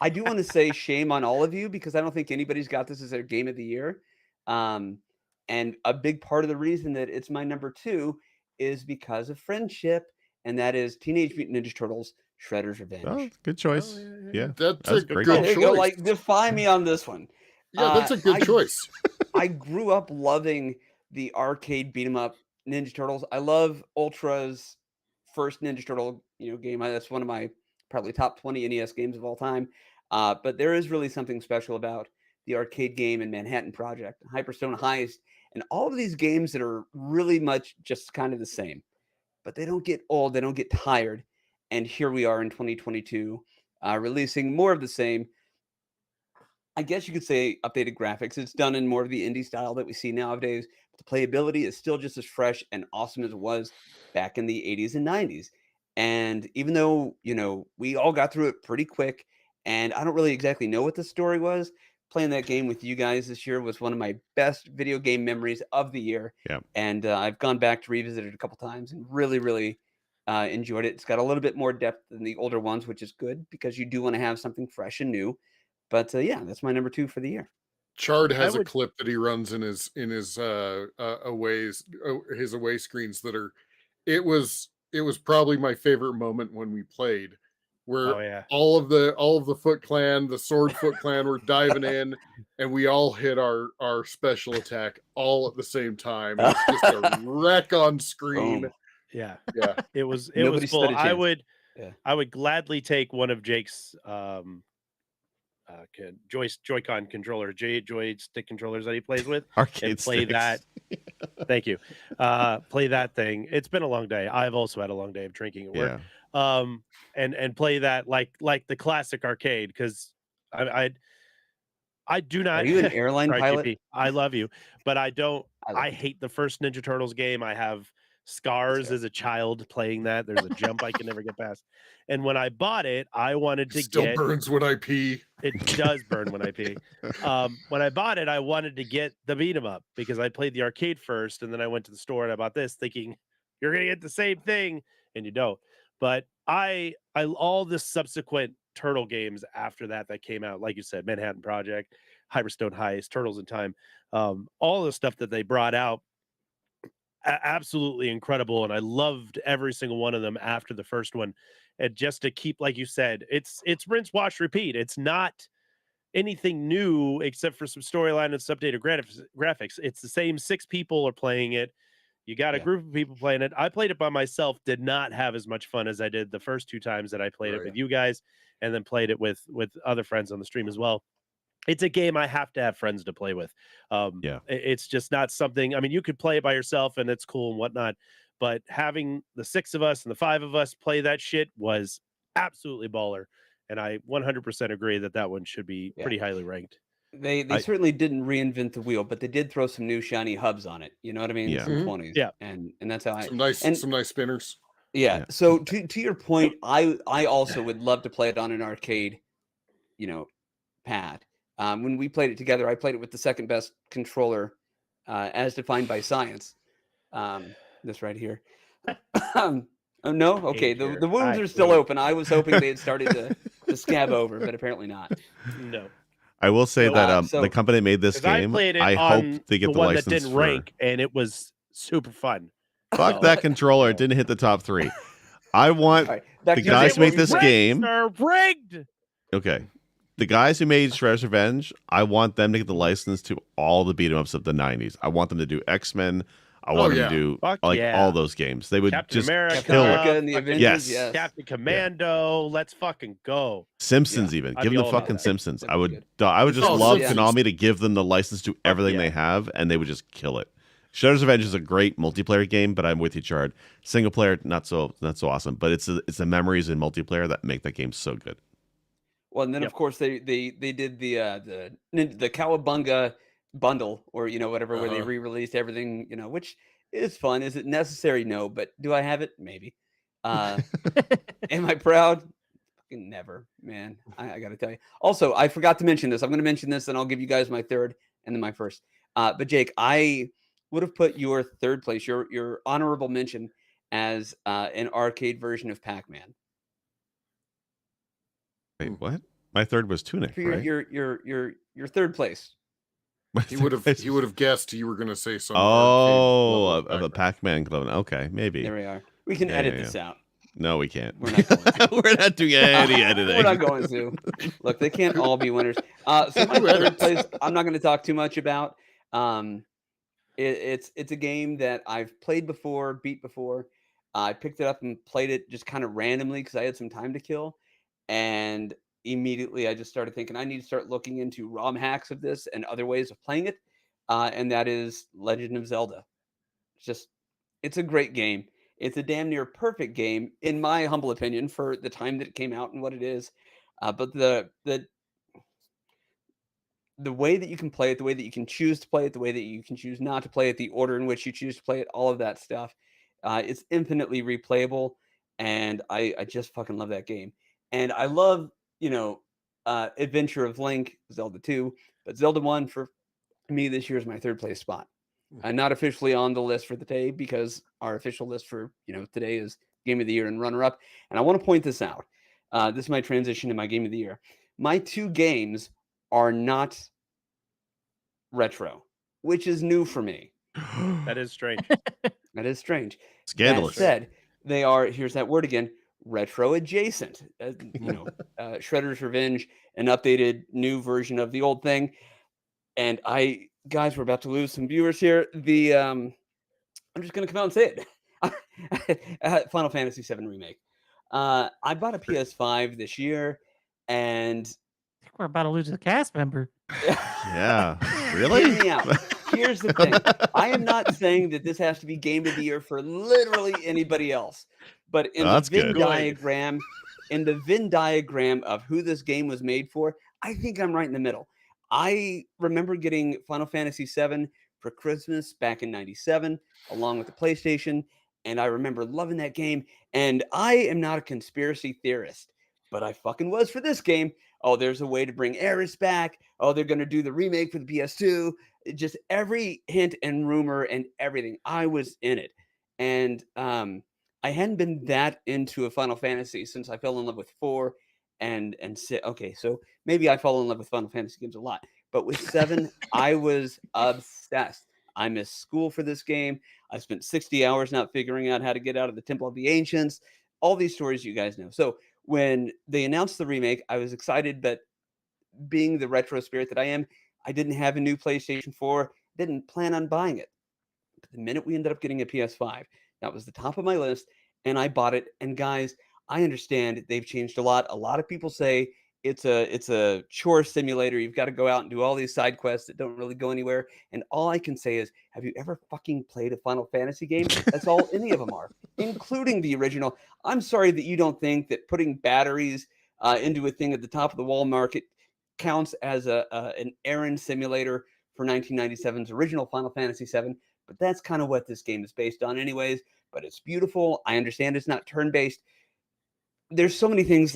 S3: I do want to say shame on all of you because I don't think anybody's got this as their game of the year. And a big part of the reason that it's my number 2 is because of friendship, and that is Teenage Mutant Ninja Turtles: Shredder's Revenge.
S1: Oh, good choice. Yeah.
S4: That's
S1: That's
S4: a
S1: great
S4: good
S3: Yeah, there you
S4: choice.
S3: go. Like, defy me on this one.
S4: Yeah, that's a good choice.
S3: I grew up loving the arcade beat 'em up Ninja Turtles. I love Ultra's first Ninja Turtle, game. That's one of my probably top 20 NES games of all time. But there is really something special about the arcade game and Manhattan Project, Hyperstone Heist, and all of these games that are really much just kind of the same. But they don't get old, they don't get tired. And here we are in 2022, releasing more of the same. I guess you could say updated graphics. It's done in more of the indie style that we see nowadays. But the playability is still just as fresh and awesome as it was back in the 80s and 90s. And even though, we all got through it pretty quick, and I don't really exactly know what the story was, playing that game with you guys this year was one of my best video game memories of the year.
S1: Yeah.
S3: And I've gone back to revisit it a couple times and really, really enjoyed it. It's got a little bit more depth than the older ones, which is good because you do want to have something fresh and new. But yeah, that's my number 2 for the year.
S4: Chard has a clip that he runs in his away screens that are. It was probably my favorite moment when we played, where all of the Foot Clan, the Sword Foot Clan, were diving in, and we all hit our special attack all at the same time. It's just a wreck on screen.
S2: Yeah.
S3: Nobody
S2: It was
S3: stood
S2: full.
S3: a chance.
S2: I would gladly take one of Jake's Joy-Con controller, joystick controllers that he plays with,
S1: Arcade
S2: and play
S1: sticks.
S2: that. Thank you. Play that thing. It's been a long day. I've also had a long day of drinking at work. And play that like the classic arcade, because I do not.
S3: Are you an airline
S2: Sorry,
S3: pilot?
S2: GP, I love you, but I don't. I hate the first Ninja Turtles game. I have scars as a child playing that. There's a jump I can never get past. And when I bought it, I wanted to
S4: Still burns when I pee.
S2: It does burn when I pee. When I bought it, I wanted to get the beat 'em up because I played the arcade first, and then I went to the store and I bought this, thinking you're gonna get the same thing, and you don't. But I all the subsequent Turtle games after that came out, like you said, Manhattan Project, Hyperstone Heist, Turtles in Time, all the stuff that they brought out, absolutely incredible, and I loved every single one of them after the first one. And just to keep, like you said, it's rinse, wash, repeat. It's not anything new except for some storyline and some updated graphics. It's the same 6 people are playing it. You got a group of people playing it. I played it by myself, did not have as much fun as I did the first 2 times that I played it with you guys, and then played it with other friends on the stream as well. It's a game I have to have friends to play with. It's just not something. I mean, you could play it by yourself and it's cool and whatnot, but having the 6 of us and the 5 of us play that shit was absolutely baller. And I 100% agree that one should be pretty highly ranked.
S3: They certainly didn't reinvent the wheel, but they did throw some new shiny hubs on it. You know what I mean?
S1: Yeah.
S3: Some 20s.
S2: Yeah.
S3: And that's how
S4: some nice spinners.
S3: Yeah. So to your point, I also would love to play it on an arcade, pad. When we played it together, I played it with the second best controller, as defined by science. This right here. Oh no, okay. The wounds are still open. I was hoping they had started to scab over, but apparently not.
S2: No.
S1: I will say that the company that made this game, I hope they get the
S2: one
S1: license
S2: that didn't rank, and it was super fun.
S1: Fuck that controller. It didn't hit the top 3. I want the guys who make this game.
S2: Rigged.
S1: Okay. The guys who made Shredder's Revenge, I want them to get the license to all the beat 'em ups of the 90s. I want them to do X-Men. I want them to do all those games. They would
S2: Captain
S1: just
S2: America,
S1: kill it.
S3: And the Avengers, yes.
S2: Captain Commando. Let's fucking go.
S1: Simpsons even. Give them the fucking Simpsons.
S3: That'd
S1: I would
S3: be
S1: just love
S3: Simpsons.
S1: Konami to give them the license to everything they have, and they would just kill it. Shredder's Revenge is a great multiplayer game, but I'm with you, Chard. Single player, not so awesome. But it's the memories in multiplayer that make that game so good.
S3: Well, and then of course they did the Cowabunga bundle, or whatever, where they re-released everything, which is fun. Is it necessary? No, but do I have it? Maybe. Am I proud? Fucking never, man. I got to tell you. Also, I forgot to mention this. I'm going to mention this, and I'll give you guys my third and then my first. But Jake, I would have put your third place, your honorable mention, as an arcade version of Pac-Man.
S1: Wait, what? My third was Tunic, right?
S3: Your third place.
S4: He would have guessed you were going to say something.
S1: Of a Pac-Man clone. Okay, maybe.
S3: There we are. We can edit this out.
S1: No, we can't.
S3: We're not going to.
S1: We're not doing any editing.
S3: We're not going to. Look, they can't all be winners. So my third place, I'm not going to talk too much about. It's a game that I've played before, beat before. I picked it up and played it just kind of randomly because I had some time to kill. And immediately I just started thinking I need to start looking into ROM hacks of this and other ways of playing it. And that is Legend of Zelda. It's a great game. It's a damn near perfect game, in my humble opinion, for the time that it came out and what it is. But the way that you can play it, the way that you can choose to play it, the way that you can choose not to play it, the order in which you choose to play it, all of that stuff, it's infinitely replayable. And I just fucking love that game. And I love, Adventure of Link, Zelda 2, but Zelda 1 for me this year is my third place spot. I'm not officially on the list for the day because our official list for today is Game of the Year and runner up. And I want to point this out. This is my transition to my Game of the Year. My two games are not retro, which is new for me.
S2: That is strange.
S3: That is strange.
S1: Scandalous.
S3: That said, they are, here's that word again, retro adjacent. Shredder's Revenge, an updated new version of the old thing. And guys, we're about to lose some viewers here. I'm just going to come out and say it. Final Fantasy VII Remake. I bought a PS5 this year, and
S5: I think we're about to lose a cast member.
S1: Yeah. Really?
S3: Hear me out. Here's the thing. I am not saying that this has to be Game of the Year for literally anybody else, but in
S1: That's
S3: the Venn
S1: good.
S3: diagram of who this game was made for, I think I'm right in the middle. I remember getting Final Fantasy VII for Christmas back in '97, along with the PlayStation, and I remember loving that game. And I am not a conspiracy theorist, but I fucking was for this game. Oh, there's a way to bring Aerith back. Oh, they're going to do the remake for the PS2. Just every hint and rumor and everything. I was in it. And I hadn't been that into a Final Fantasy since I fell in love with 4 and 6. Okay, so maybe I fall in love with Final Fantasy games a lot. But with 7, I was obsessed. I missed school for this game. I spent 60 hours not figuring out how to get out of the Temple of the Ancients. All these stories you guys know. So when they announced the remake, I was excited, but being the retro spirit that I am, I didn't have a new PlayStation 4, didn't plan on buying it. But the minute we ended up getting a PS5, that was the top of my list, and I bought it. And guys, I understand they've changed a lot. A lot of people say it's a chore simulator. You've got to go out and do all these side quests that don't really go anywhere. And all I can say is, have you ever fucking played a Final Fantasy game? That's all any of them are, including the original. I'm sorry that you don't think that putting batteries into a thing at the top of the wall market counts as an errand simulator for 1997's original Final Fantasy VII. But that's kind of what this game is based on anyways. But it's beautiful. I understand it's not turn-based. There's so many things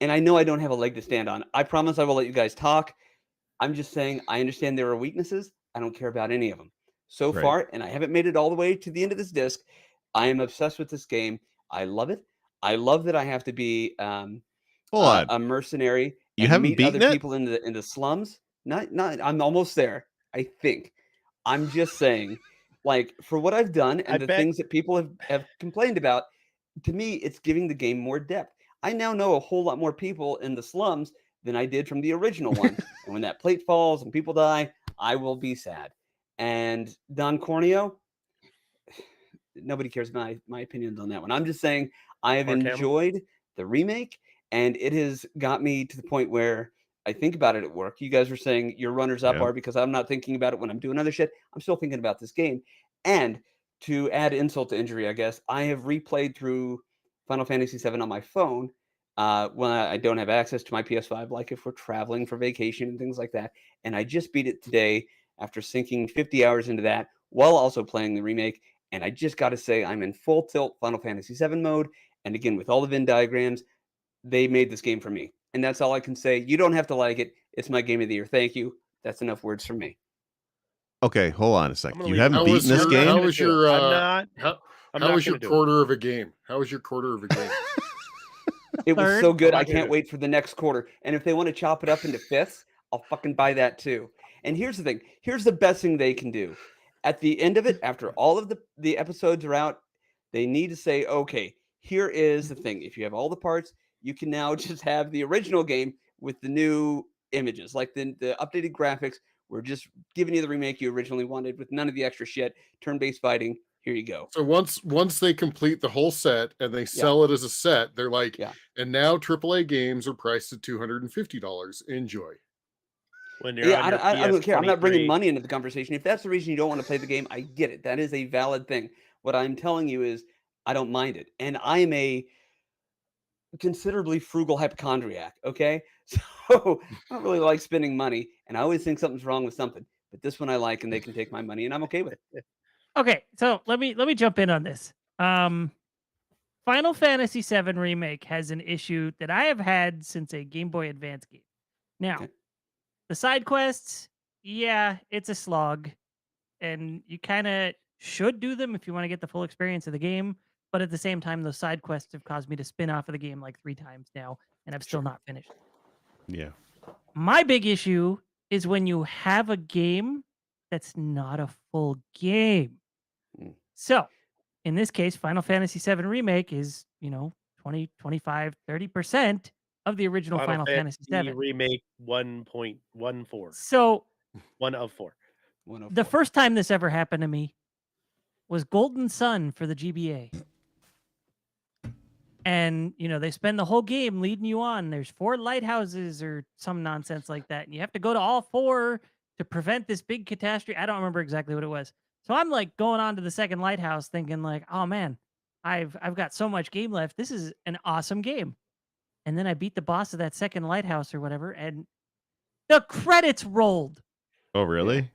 S3: and I know I don't have a leg to stand on. I promise I will let you guys talk. I'm just saying I understand there are weaknesses. I don't care about any of them. So
S1: Right.
S3: far, and I haven't made it all the way to the end of this disc, I am obsessed with this game. I love it. I love that I have to be
S1: Hold on.
S3: a mercenary
S1: You
S3: and
S1: haven't
S3: meet
S1: beaten
S3: other
S1: it?
S3: people in the slums. Not I'm almost there, I think. I'm just saying, like, for what I've done and
S2: I
S3: the
S2: bet-
S3: things that people have complained about, to me, it's giving the game more depth. I now know a whole lot more people in the slums than I did from the original one. And when that plate falls and people die, I will be sad. And Don Corneo, nobody cares about my opinions on that one. I'm just saying I have
S2: Mark Hamill?
S3: enjoyed the remake, and it has got me to the point where I think about it at work. You guys were saying your runners up
S1: Yeah.
S3: are because I'm not thinking about it when I'm doing other shit. I'm still thinking about this game. And to add insult to injury, I guess, I have replayed through Final Fantasy VII on my phone when I don't have access to my PS5, like if we're traveling for vacation and things like that. And I just beat it today after sinking 50 hours into that while also playing the remake. And I just got to say, I'm in full tilt Final Fantasy VII mode. And again, with all the Venn diagrams, they made this game for me. And that's all I can say. You don't have to like it. It's my game of the year. Thank you. That's enough words from me.
S1: Okay, hold on a
S2: I'm
S1: second.
S2: gonna
S1: You
S2: leave it.
S1: haven't
S4: How
S1: beaten
S4: was
S1: this
S4: your-
S1: game?
S4: how
S2: gonna
S4: was
S2: do it.
S4: your,
S2: I'm not
S4: How
S2: not
S4: was your
S2: gonna do it.
S4: quarter of a game? How was your quarter of a game?
S3: It was
S5: Third?
S3: so good.
S2: I'm
S3: I
S2: not doing
S3: can't
S2: it.
S3: wait for the next quarter. And if they want to chop it up into fifths, I'll fucking buy that too. And here's the thing. Here's the best thing they can do. At the end of it, after all of the episodes are out, they need to say, okay, here is the thing. If you have all the parts, you can now just have the original game with the new images, like the updated graphics. We're just giving you the remake you originally wanted with none of the extra shit, turn-based fighting. here you go.
S4: So once they complete the whole set and they sell it as a set, they're like, and now AAA games are priced at $250. Enjoy.
S2: When you're on your
S3: I don't care. I'm not bringing
S2: PS23.
S3: money into the conversation. If that's the reason you don't want to play the game, I get it. That is a valid thing. What I'm telling you is I don't mind it. And I am a considerably frugal hypochondriac, okay? So I don't really like spending money, and I always think something's wrong with something. But this one I like, and they can take my money, and I'm okay with it.
S5: Okay, so let me jump in on this. Final Fantasy VII Remake has an issue that I have had since a Game Boy Advance game. Now, the side quests, yeah, it's a slog, and you kind of should do them if you want to get the full experience of the game. But at the same time, those side quests have caused me to spin off of the game like 3 times now, and I've still not finished.
S1: Yeah.
S5: My big issue is when you have a game that's not a full game. So, in this case, Final Fantasy VII Remake is, 20, 25, 30% of the original Final Fantasy VII.
S2: Remake 1.14.
S5: So,
S2: 1 of 4.
S5: The first time this ever happened to me was Golden Sun for the GBA. And, they spend the whole game leading you on. There's 4 lighthouses or some nonsense like that. And you have to go to all 4 to prevent this big catastrophe. I don't remember exactly what it was. So I'm like going on to the second lighthouse thinking like, oh man, I've got so much game left. This is an awesome game. And then I beat the boss of that second lighthouse or whatever, and the credits rolled.
S1: Oh, really?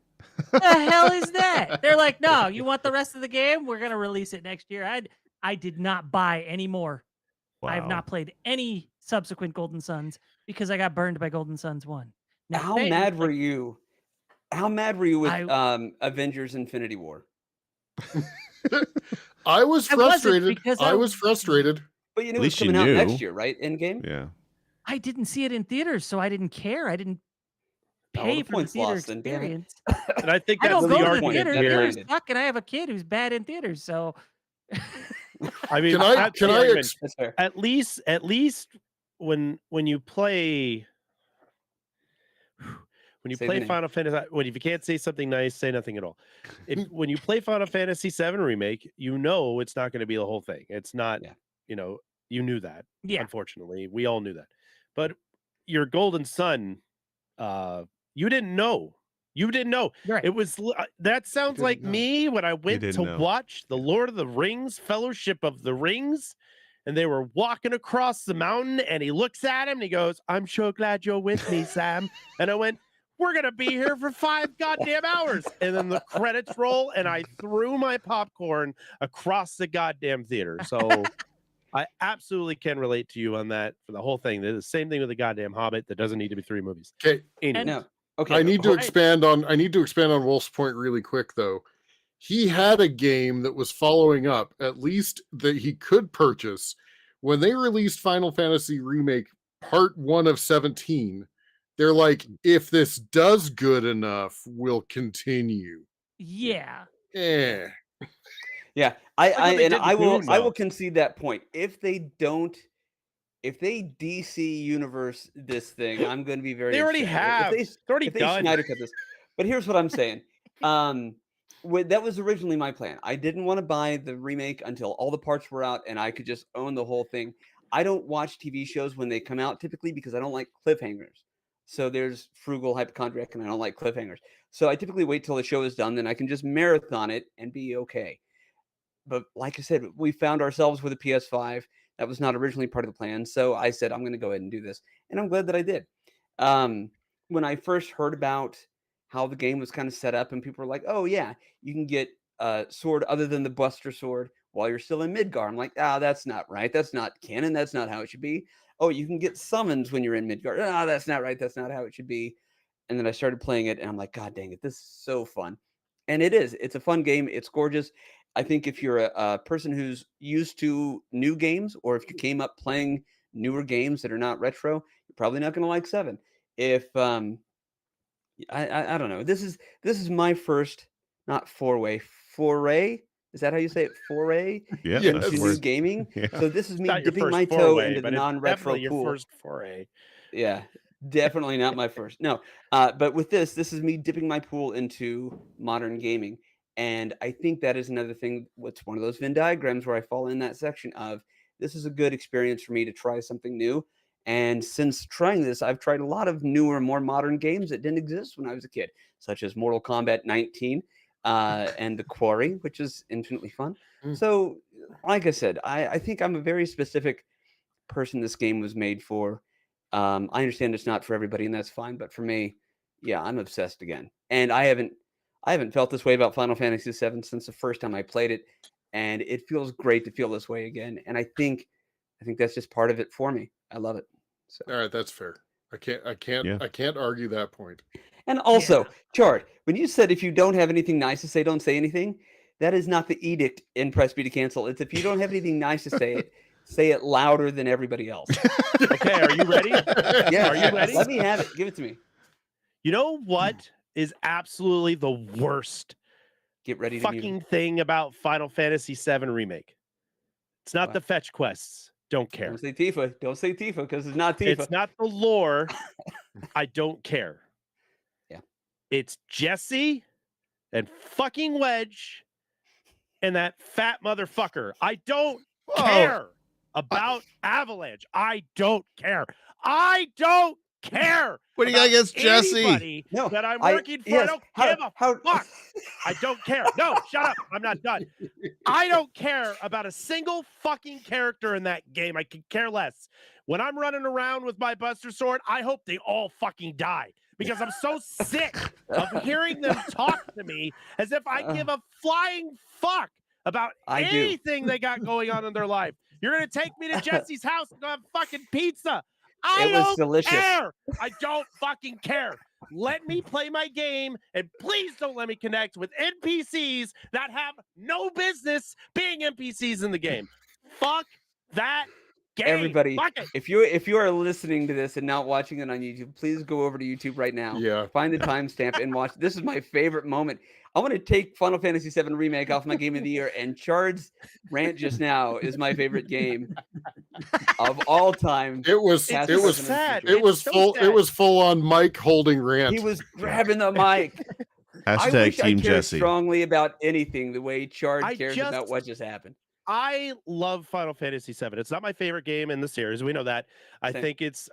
S5: The hell is that? They're like, no, you want the rest of the game? We're going to release it next year. I did not buy any more.
S1: Wow.
S5: I have not played any subsequent Golden Suns because I got burned by Golden Suns 1. Now,
S3: How mad were you? How mad were you with Avengers Infinity War?
S4: I was frustrated. I was frustrated.
S3: But you knew it was coming out next year, right? Endgame?
S1: Yeah.
S5: I didn't see it in theaters, so I didn't care. I didn't pay for the theater experience.
S2: And I think
S5: I
S2: that's
S5: don't
S2: the
S5: go to the
S2: argument
S5: theater.
S2: here.
S5: Theaters suck, and I have a kid who's bad in theaters, so...
S2: I mean, at least when you play Final Fantasy, if you can't say something nice, say nothing at all. When you play Final Fantasy VII Remake, it's not going to be the whole thing. It's not, you knew that.
S5: Yeah.
S2: Unfortunately, we all knew that. But your Golden Sun, you didn't know. You didn't know.
S5: Right.
S2: It was that sounds like me when I went to watch the Lord of the Rings Fellowship of the Rings, and they were walking across the mountain, and he looks at him and he goes, "I'm so glad you're with me, Sam." And I went, "We're gonna be here for 5 goddamn hours." And then the credits roll, and I threw my popcorn across the goddamn theater. So I absolutely can relate to you on that for the whole thing. The same thing with the goddamn Hobbit. That doesn't need to be 3 movies.
S4: Okay.
S2: Anyway.
S3: Okay.
S4: I need to expand on Wolf's point really quick though. He had a game that was following up, at least that he could purchase. When they released Final Fantasy Remake Part 1 of 17, they're like, if this does good enough, we'll continue.
S5: Yeah.
S3: Yeah. I will concede that point. If they DC universe this thing, I'm going to be very.
S2: They already have. It's already done.
S3: Snyder cut this. But here's what I'm saying. That was originally my plan. I didn't want to buy the remake until all the parts were out and I could just own the whole thing. I don't watch TV shows when they come out typically because I don't like cliffhangers. So there's frugal hypochondriac and I don't like cliffhangers. So I typically wait till the show is done, then I can just marathon it and be okay. But like I said, we found ourselves with a PS5. That was not originally part of the plan. So I said, I'm going to go ahead and do this. And I'm glad that I did. When I first heard about how the game was kind of set up and people were like, oh, yeah, you can get a sword other than the Buster Sword while you're still in Midgar. I'm like, that's not right. That's not canon. That's not how it should be. Oh, you can get summons when you're in Midgar. That's not right. That's not how it should be. And then I started playing it and I'm like, God dang it, this is so fun. And it is. It's a fun game. It's gorgeous. I think if you're a person who's used to new games, or if you came up playing newer games that are not retro, you're probably not going to like 7. If I don't know, this is my first not foray. Is that how you say it? Foray into new gaming. Yeah. So this is me dipping my toe into the non-retro pool.
S2: Your first foray.
S3: Yeah, definitely not my first. No, but with this is me dipping my pool into modern gaming. And I think that is another thing. What's one of those Venn diagrams where I fall in that section of this is a good experience for me to try something new. And since trying this, I've tried a lot of newer, more modern games that didn't exist when I was a kid, such as Mortal Kombat 19 and The Quarry, which is infinitely fun. So, like I said, I think I'm a very specific person this game was made for. I understand it's not for everybody, and that's fine. But for me, yeah, I'm obsessed again. And I haven't felt this way about Final Fantasy VII since the first time I played it, and it feels great to feel this way again. And I think that's just part of it for me. I love it. So.
S4: All right, that's fair. I can't argue that point.
S3: And also, Chard, when you said if you don't have anything nice to say, don't say anything, that is not the edict in Press B to Cancel. It's if you don't have anything nice to say it louder than everybody else.
S2: Okay, are you ready?
S3: Yeah,
S2: Are you ready?
S3: Let me have it. Give it to me.
S2: You know what is absolutely the worst
S3: Get ready to
S2: fucking thing about Final Fantasy VII Remake? It's not the fetch quests. Don't care.
S3: Don't say Tifa. Don't say Tifa because it's not Tifa.
S2: It's not the lore. I don't care.
S3: Yeah.
S2: It's Jesse and fucking Wedge and that fat motherfucker. I don't care about Avalanche. I don't care. I don't care.
S1: What do you got against Jesse?
S2: No, that I'm working for. I don't give a fuck. I don't care. No, shut up. I'm not done. I don't care about a single fucking character in that game. I could care less. When I'm running around with my Buster Sword, I hope they all fucking die because I'm so sick of hearing them talk to me as if I give a flying fuck about anything they got going on in their life. You're going to take me to Jesse's house and go have fucking pizza. I don't care. I don't fucking care. Let me play my game, and please don't let me connect with NPCs that have no business being NPCs in the game. Fuck that game.
S3: Everybody,
S2: Fuck it.
S3: if you are listening to this and not watching it on YouTube, please go over to YouTube right now.
S4: Yeah.
S3: Find the timestamp and watch. This is my favorite moment. I want to take Final Fantasy VII Remake off my Game of the Year, and Chard's rant just now is my favorite game of all time.
S4: It was
S2: sad.
S4: It was full on Mike holding rant.
S3: He was grabbing the mic.
S1: Hashtag
S3: I wish
S1: Team
S3: I cared
S1: Jesse.
S3: strongly about anything the way Chard cares about what just happened.
S2: I love Final Fantasy VII. It's not my favorite game in the series. We know that. I think it's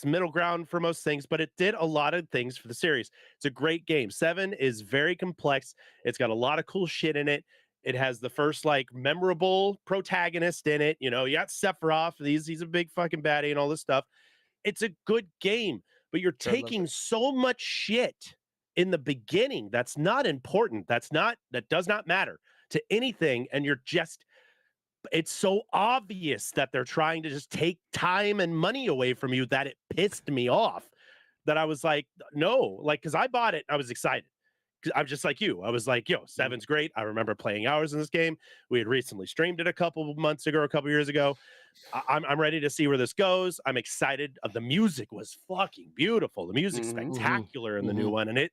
S2: middle ground for most things, but it did a lot of things for the series. It's a great game. 7 is very complex. It's got a lot of cool shit in it. It has the first memorable protagonist in it. You know, you got Sephiroth. He's a big fucking baddie and all this stuff. It's a good game, but you're taking so much shit in the beginning that's not important. That does not matter to anything, and you're just. It's so obvious that they're trying to just take time and money away from you that it pissed me off. That I was like, no, because I bought it, I was excited. I'm just like you. I was like, yo, 7's great. I remember playing hours in this game. We had recently streamed it a couple years ago. I'm ready to see where this goes. I'm excited. The music was fucking beautiful. The music's spectacular in the new one, and it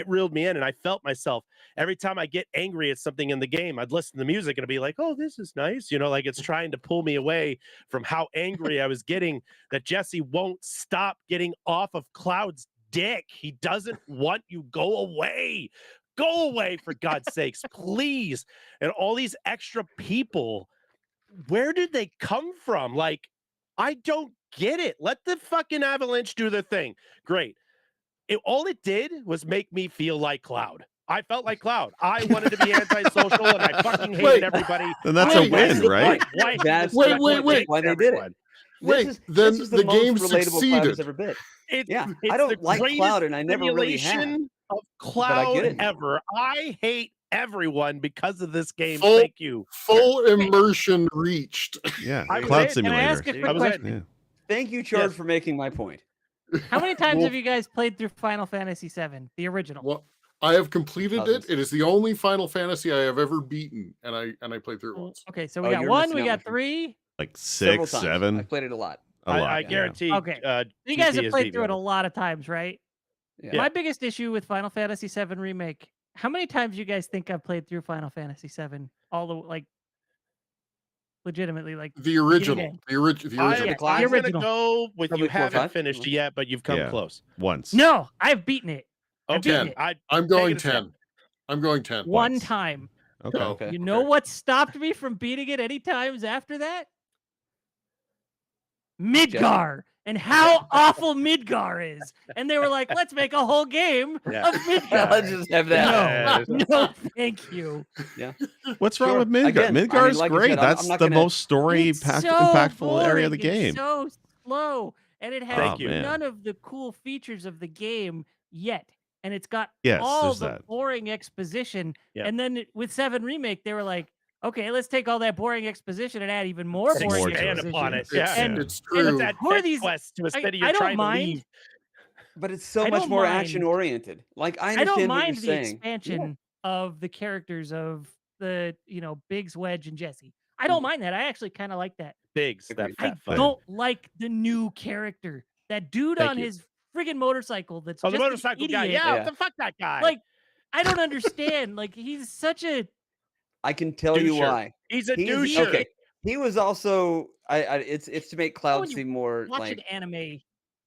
S2: reeled me in, and I felt myself every time I get angry at something in the game. I'd listen to the music and I'd be like, oh, this is nice. You know, it's trying to pull me away from how angry I was getting that Jesse won't stop getting off of Cloud's dick. He doesn't want you. Go away for God's sakes, please. And all these extra people, where did they come from? I don't get it. Let the fucking Avalanche do their thing. Great. All it did was make me feel like Cloud. I felt like Cloud. I wanted to be antisocial, and I fucking hated everybody.
S1: Then that's a win, right?
S3: That's
S4: wait.
S3: Why they did it?
S4: Then
S3: this is
S4: the
S3: most
S4: game
S3: relatable Cloud has
S4: succeeded.
S3: ever been.
S2: It's
S3: I don't
S2: the
S3: like
S2: greatest
S3: Cloud, and I never really have.
S2: simulation of Cloud ever. I hate everyone because of this game.
S4: Full-
S2: Thank you.
S4: Full immersion reached.
S1: Yeah,
S2: I
S1: Cloud
S2: was in.
S5: Can I
S1: Simulator.
S5: ask a quick
S2: I was
S5: question?
S1: Yeah.
S3: Thank you, Chard,
S2: Yes.
S3: for making my point.
S5: How many times have you guys played through Final Fantasy VII, the original?
S4: Well, I have completed
S3: Dozens.
S4: it. It is the only Final Fantasy I have ever beaten, and I played through it once.
S5: Okay, so
S3: Oh,
S5: we got
S3: you're
S5: 1,
S3: missing
S5: we
S3: out,
S5: got
S3: my friend.
S5: 3.
S1: Like
S3: Several
S1: 6,
S3: times.
S1: 7.
S3: I played it a lot.
S1: A lot.
S2: I
S1: yeah.
S2: guarantee.
S5: Okay. You guys have
S2: GT
S5: played
S2: has
S5: through it
S2: beat
S5: a
S2: me.
S5: lot of times, right?
S3: Yeah.
S5: My biggest issue with Final Fantasy VII Remake, how many times you guys think I've played through Final Fantasy VII? All the legitimately,
S4: The original.
S5: game.
S4: The original.
S2: I'm
S3: the
S2: going
S3: classic.
S2: to
S5: original.
S2: go with
S3: Probably
S2: you
S3: 4 or
S2: haven't
S3: 5.
S2: finished it yet, but you've come
S1: Yeah.
S2: close.
S1: Once.
S5: No, I've beaten it. I've
S2: Okay,
S5: beaten it.
S4: I'm going
S2: Take it a step.
S4: 10. I'm going 10.
S5: One
S1: Points.
S5: time.
S1: Okay.
S4: Oh,
S3: Okay.
S5: You know what stopped me from beating it any times after that? Midgar and how awful Midgar is. And they were like, let's make a whole game
S2: Yeah.
S5: of Midgar.
S3: Let's just have that.
S5: No, no, thank you.
S1: What's wrong
S3: Sure.
S1: with Midgar?
S3: Again, I mean,
S1: Midgar is
S3: like I
S1: great.
S3: said, I'm
S1: That's
S3: not
S1: the
S3: gonna-
S1: most story
S5: It's so
S1: impactful area of the
S5: boring.
S1: game.
S5: It's so slow, and it has
S2: Thank you.
S1: man.
S5: none of the cool features of the game yet. And it's got
S1: Yes,
S5: all
S1: there's
S5: the
S1: that.
S5: boring exposition.
S2: Yeah.
S5: And then with 7 Remake, they were like, okay, let's take all that boring exposition and add even more
S2: And
S5: boring
S1: more to it.
S2: expand
S5: exposition.
S2: upon it.
S4: It's,
S2: Yeah.
S5: And-
S4: it's
S2: Let's
S4: true.
S2: add
S5: Who are
S2: fetch
S5: these-
S2: quests to a
S5: I-
S2: city
S5: I
S2: you're
S5: don't
S2: trying
S5: mind.
S2: to leave.
S3: But it's so
S5: I
S3: much
S5: don't
S3: more
S5: mind-
S3: action oriented. Like I
S5: I
S3: understand
S5: don't
S3: what you're
S5: mind the
S3: saying.
S5: expansion of the characters of the, Biggs, Wedge, and Jesse. I don't mind that. I actually kind of like that.
S2: Biggs, that
S3: Agreed.
S5: I
S2: fat fuck.
S5: don't like the new character. That dude
S2: Thank
S5: on
S2: you.
S5: his friggin' motorcycle that's
S2: Oh, the
S5: just an
S2: motorcycle guy.
S5: idiot.
S2: Yeah,
S3: Yeah.
S2: the fuck that guy.
S5: Like, I don't understand. Like, he's such a...
S3: I can tell you
S2: Doucher.
S3: why.
S2: He's a
S3: He is-
S2: doucher.
S3: okay. He was also it's to make Cloud
S5: when you
S3: seem more
S5: watch
S3: like
S5: an anime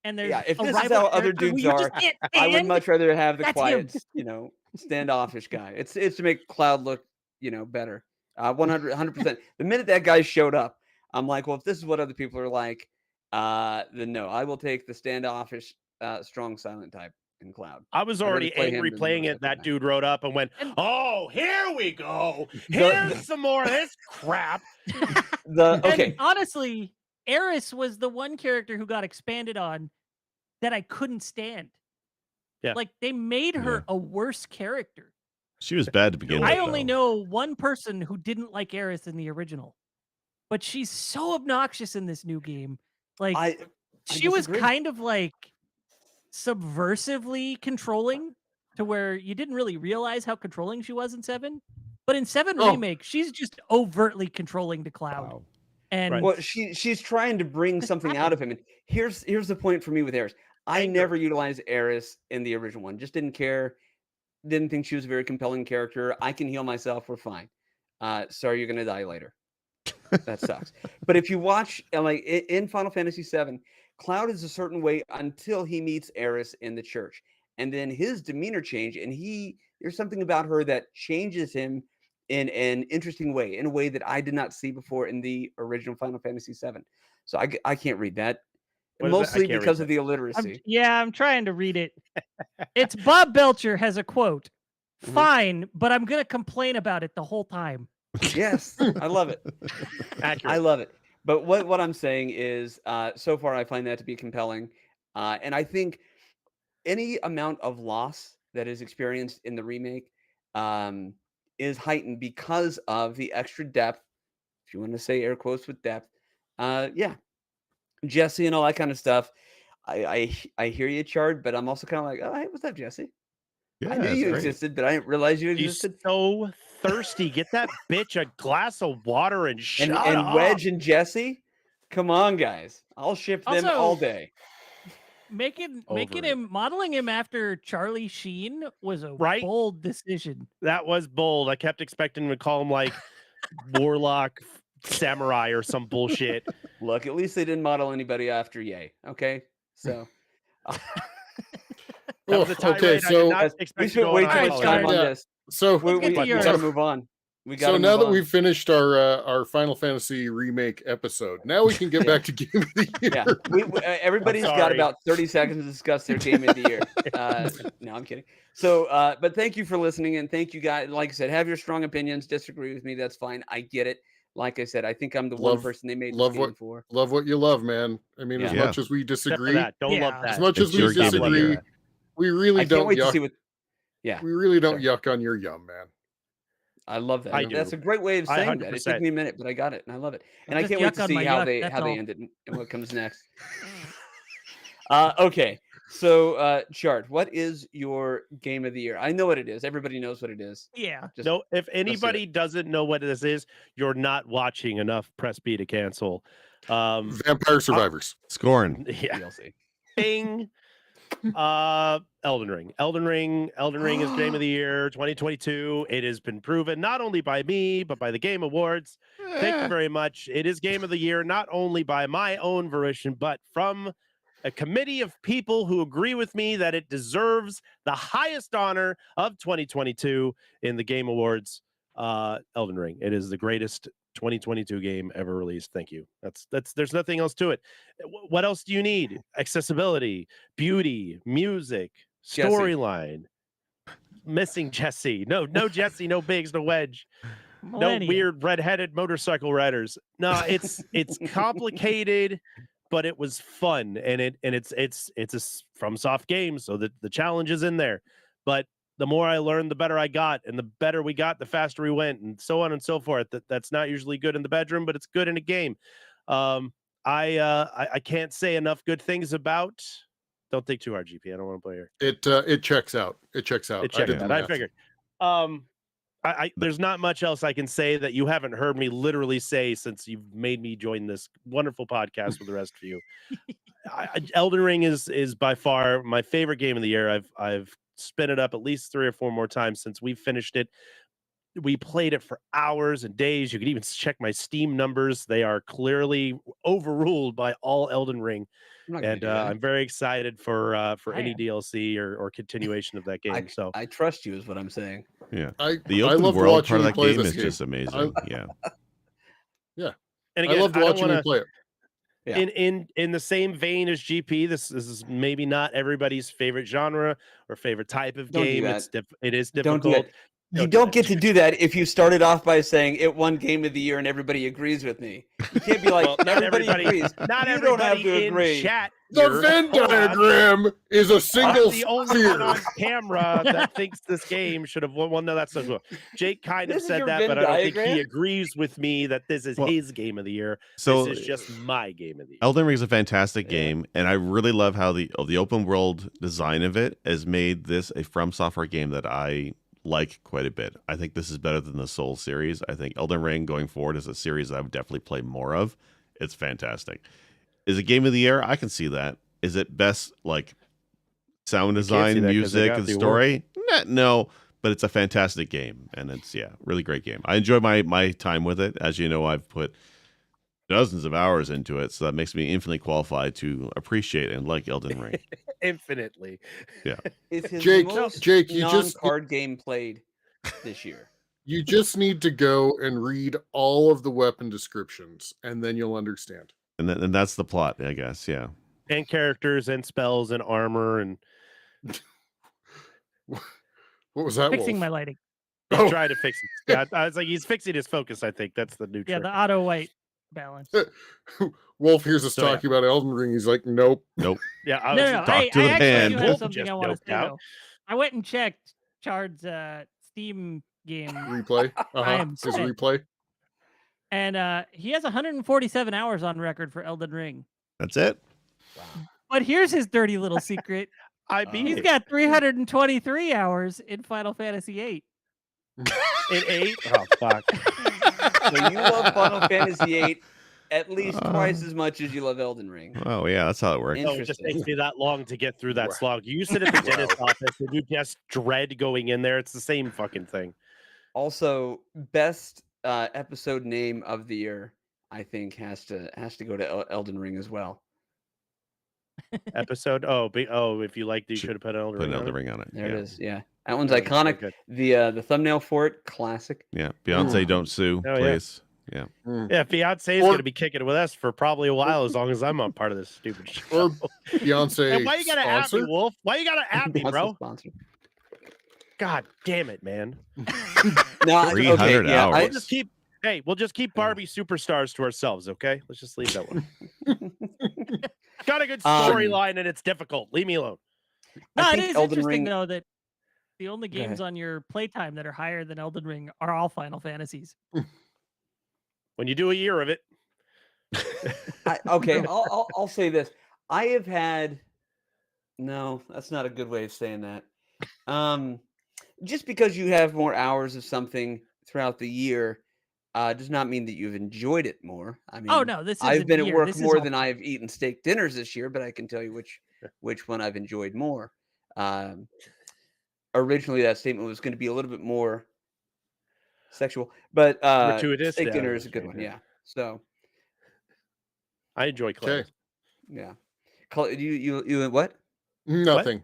S5: and there's
S3: yeah. If
S5: a
S3: this is
S5: rival
S3: how other
S5: character who
S3: dudes
S5: you just
S3: are,
S5: can't
S3: I would
S5: stand,
S3: much rather have the
S5: That's
S3: quiet,
S5: him.
S3: standoffish guy. It's to make Cloud look, better. 100%. The minute that guy showed up, I'm like, well, if this is what other people are like, then no, I will take the standoffish, strong, silent type in Cloud.
S2: I was
S3: I'd rather
S2: already
S3: play him
S2: angry
S3: than the
S2: playing it.
S3: motorcycle
S2: That
S3: guy.
S2: dude rode up and went,
S5: And-
S2: "Oh, here we go. Here's some more of this crap."
S3: Okay,
S5: And honestly, Eris was the one character who got expanded on that I couldn't stand.
S2: Yeah.
S5: Like, they made her
S1: Yeah.
S5: a worse character.
S1: She was bad to begin with.
S5: I only
S1: though.
S5: know one person who didn't like Eris in the original, but she's so obnoxious in this new game. Like,
S3: I
S5: she was
S3: disagree.
S5: kind of like subversively controlling to where you didn't really realize how controlling she was in 7. But in 7
S3: Oh.
S5: Remake, she's just overtly controlling to Cloud.
S1: Wow.
S5: And
S2: Right.
S3: Well, she's trying to bring
S5: This
S3: something out of him. And here's the point for me with Eris. I
S2: Anger.
S3: never utilized Eris in the original one. Just didn't care. Didn't think she was a very compelling character. I can heal myself. We're fine. Sorry, you're gonna die later. That sucks. But if you watch like in Final Fantasy VII, Cloud is a certain way until he meets Eris in the church, and then his demeanor change, and there's something about her that changes him in an interesting way, in a way that I did not see before in the original Final Fantasy VII. So I can't read that.
S2: What is that? I
S3: Mostly
S2: can't read
S3: because
S2: that.
S3: of the illiteracy.
S5: I'm trying to read it. It's Bob Belcher has a quote.
S3: Mhm.
S5: Fine, but I'm gonna complain about it the whole time.
S3: Yes, I love it.
S2: Accurate.
S3: I love it. But what I'm saying is, so far I find that to be compelling, and I think any amount of loss that is experienced in the remake is heightened because of the extra depth. If you want to say air quotes with depth, yeah, Jesse and all that kind of stuff. I hear you, Chard, but I'm also kind of like, oh, hey, what's up, Jesse?
S1: Yeah,
S3: I knew
S1: it's
S3: you
S1: great.
S3: existed, but I didn't realize you
S2: She's
S3: existed.
S2: so thirsty. Get that bitch a glass of water and shut
S3: And
S2: up.
S3: Wedge and Jesse, come on, guys, I'll ship them
S5: Also,
S3: all day.
S5: Making
S2: Over it.
S5: him modeling him after Charlie Sheen was a
S2: Right?
S5: bold decision.
S2: That was bold. I kept expecting to call him like Warlock Samurai or some bullshit.
S3: Look, at least they didn't model anybody after Ye. Okay, so
S2: That was a tirade
S4: okay,
S2: I
S4: so
S2: did not
S3: we
S2: expect to
S3: spent
S2: go
S3: way
S2: on
S3: too
S5: Alright,
S3: much
S2: all
S3: time
S2: night.
S3: on
S4: Yeah.
S3: this.
S4: so
S5: Let's get to
S3: We
S5: yours.
S3: gotta move on. We gotta
S4: so now
S3: move
S4: that
S3: on.
S4: we've finished our Final Fantasy remake episode, now we can get back to Game of the Year.
S3: yeah, everybody's got
S2: sorry.
S3: about 30 seconds to discuss their game of the year. No, I'm kidding. So, but thank you for listening, and thank you guys. Like I said, have your strong opinions. Disagree with me, that's fine. I get it. Like I said, I think I'm the one
S4: Love-
S3: person they made this
S4: love
S3: game
S4: what-
S3: for.
S4: Love what you love, man. I mean, as
S3: Yeah.
S4: much as we
S2: Except for
S4: disagree,
S2: that. Don't love
S5: Yeah.
S2: that.
S4: as much
S1: It's
S4: as we
S1: your game of the
S4: disagree,
S1: year.
S4: we really
S3: I can't
S4: don't
S3: wait to
S4: yuck.
S3: see what. Yeah,
S4: We really don't yuck on your yum, man.
S3: I love that.
S2: I
S3: That's
S2: do.
S3: a great way of
S2: I
S3: saying that. It took
S2: 100%.
S3: me a minute, but I got it, and I love it. And I
S5: Just
S3: can't wait
S5: yuck
S3: to
S5: on
S3: see
S5: my
S3: how
S5: yuck,
S3: they
S5: that's
S3: how they
S5: all.
S3: end it and what comes next. Okay, so Chard, what is your game of the year? I know what it is. Everybody knows what it is.
S5: Yeah.
S3: Just
S2: No, if anybody doesn't know what this is, you're not watching enough. Press B to cancel.
S4: Vampire Survivors.
S1: Scorn.
S2: Yeah.
S3: DLC.
S2: Bing. Elden Ring. Elden Ring is game of the year 2022. It has been proven not only by me, but by the Game Awards. Thank you very much. It is game of the year, not only by my own volition, but from a committee of people who agree with me that it deserves the highest honor of 2022 in the Game Awards. Elden Ring. It is the greatest 2022 game ever released. Thank you. That's there's nothing else to it. What else do you need? Accessibility, beauty, music,
S3: Jesse.
S2: storyline. Missing Jesse. No Jesse, no Biggs, no Wedge. No
S5: Millennium.
S2: weird red-headed motorcycle riders. No, it's complicated, but it was fun, and it's a from soft game, so the challenge is in there. But the more I learned, the better I got, and the better we got, the faster we went, and so on and so forth. That's not usually good in the bedroom, but it's good in a game. I can't say enough good things about. Don't think too hard, GP. I don't want to play here.
S4: It checks out. It checks out.
S2: It checked
S4: did the
S2: out. I
S4: math.
S2: figured. There's not much else I can say that you haven't heard me literally say since you've made me join this wonderful podcast with the rest of you. Elden Ring is by far my favorite game of the year. I've spin it up at least 3 or 4 more times since we finished it. We played it for hours and days. You can even check my Steam numbers. They are clearly overruled by all Elden Ring. And I'm very excited for any DLC or continuation of that game.
S3: I trust you, is what I'm saying.
S1: Yeah,
S4: I
S1: the open
S4: loved
S1: world
S4: watching
S1: part of
S4: you
S1: that
S4: play
S1: game
S4: this
S1: is
S4: game.
S1: just amazing. Yeah,
S2: And again,
S4: I loved watching you play it.
S3: Yeah.
S2: In the same vein as GP, this is maybe not everybody's favorite genre or favorite type of
S3: Don't do
S2: game.
S3: that.
S2: It is
S3: Don't
S2: difficult.
S3: do that. You don't get to do that if you started off by saying it won Game of the Year and everybody agrees with me. You can't be like,
S2: Well, not
S3: everybody agrees.
S2: Not
S3: You don't have
S2: everybody
S3: to
S2: in
S3: agree.
S2: chat.
S4: The
S2: here-
S4: Venn
S2: hold on.
S4: diagram is a single
S2: I'm the only one
S4: sphere.
S2: on camera that thinks this game should have won. Well, no, that's not good. Jake kind of
S3: This is
S2: said
S3: your
S2: that,
S3: Venn
S2: but I don't think
S3: diagram?
S2: he agrees with me that this is
S1: Well,
S2: his game of the year.
S1: so
S2: this is just my game of the year.
S1: Elden Ring is a fantastic
S3: Yeah.
S1: game, and I really love how the open world design of it has made this a From Software game that I like quite a bit. I think this is better than the Soul series. I think Elden Ring going forward is a series that I would definitely play more of. It's fantastic. Is it game of the year? I can see that. Is it best like sound
S2: You can't see
S1: design,
S2: that 'cause they
S1: music,
S2: got
S1: and
S2: the
S1: story? No, but it's a fantastic game, and it's really great game. I enjoy my time with it. As you know, I've put dozens of hours into it, so that makes me infinitely qualified to appreciate and like Elden Ring.
S2: Infinitely.
S3: It's his
S4: Jake,
S3: most
S4: Jake, you just
S3: non-card game played this year.
S4: you just need to go and read all of the weapon descriptions, and then you'll understand.
S1: And that's the plot, I guess. Yeah.
S2: And characters and spells and armor and
S4: What was that?
S5: Fixing
S4: Wolf?
S5: my lighting.
S2: he's
S4: Oh.
S2: trying to fix it. Yeah, I was like, he's fixing his focus. I think that's the new
S5: Yeah,
S2: trick.
S5: the auto white balance.
S4: Wolf hears us
S2: So, yeah.
S4: talking about Elden Ring. He's like, nope.
S2: Yeah, I
S5: No,
S2: was
S5: no,
S1: talk
S5: I
S1: to the
S5: actually
S1: pan.
S5: do have
S2: Wolf
S5: something
S2: just
S5: I want to
S2: doped
S5: say
S2: out.
S5: though. I went and checked Chard's Steam game,
S4: Replay.
S5: am
S4: His
S5: spent.
S4: replay.
S5: and he has 147 hours on record for Elden Ring.
S1: That's it.
S5: But here's his dirty little secret:
S2: I beat
S5: he's
S2: it.
S5: got 323 hours in Final Fantasy VIII.
S2: In 8. Oh fuck.
S3: So you love Final Fantasy VIII at least twice as much as you love Elden Ring.
S1: Oh yeah, that's how it works.
S2: No, it just
S3: Interesting.
S2: takes me that long to get through that
S4: Wow.
S2: slog. You sit at the dentist office and you just dread going in there. It's the same fucking thing.
S3: Also, best episode name of the year, I think, has to go to Elden Ring as well.
S2: Episode. If you liked it, you should have put Elden
S1: Put
S2: Ring
S1: an
S2: on
S1: Elden
S2: it.
S1: Ring on it.
S3: There
S1: yeah.
S3: it is. Yeah, that one's
S2: Yeah, that's
S3: iconic.
S2: good.
S3: The thumbnail for it, classic.
S1: Yeah. Beyonce, don't sue,
S2: Oh, yeah.
S1: please.
S2: Yeah, Beyonce is
S4: Or-
S2: going to be kicking it with us for probably a while, as long as I'm on part of this stupid show.
S4: Or Beyonce.
S2: And why you gotta at me,
S4: sponsor?
S2: Wolf? Why you gotta at me,
S3: Beyonce
S2: bro?
S3: sponsor.
S2: God damn it, man.
S3: No,
S1: 300
S3: yeah,
S1: hours.
S2: We'll just keep Barbie superstars to ourselves, okay? Let's just leave that one. Got a good storyline and it's difficult. Leave me alone.
S5: No,
S3: I
S5: it
S3: think
S5: is
S3: Elden
S5: interesting
S3: Ring-
S5: though that the only
S3: Go ahead.
S5: games on your playtime that are higher than Elden Ring are all Final Fantasies.
S2: When you do a year of it,
S3: I'll say this. I have had. No, that's not a good way of saying that. Just because you have more hours of something throughout the year does not mean that you've enjoyed it more. I mean,
S5: Oh no, this is
S3: I've been at work
S5: This is
S3: more
S5: all-
S3: than I've eaten steak dinners this year, but I can tell you which one I've enjoyed more. Originally, that statement was going to be a little bit more sexual, but
S2: Gratuitous?
S3: steak
S2: Yeah,
S3: dinner
S2: that's
S3: is a good
S2: right,
S3: one.
S2: yeah.
S3: Yeah. So
S2: I enjoy clothes.
S3: yeah. You what?
S4: Nothing.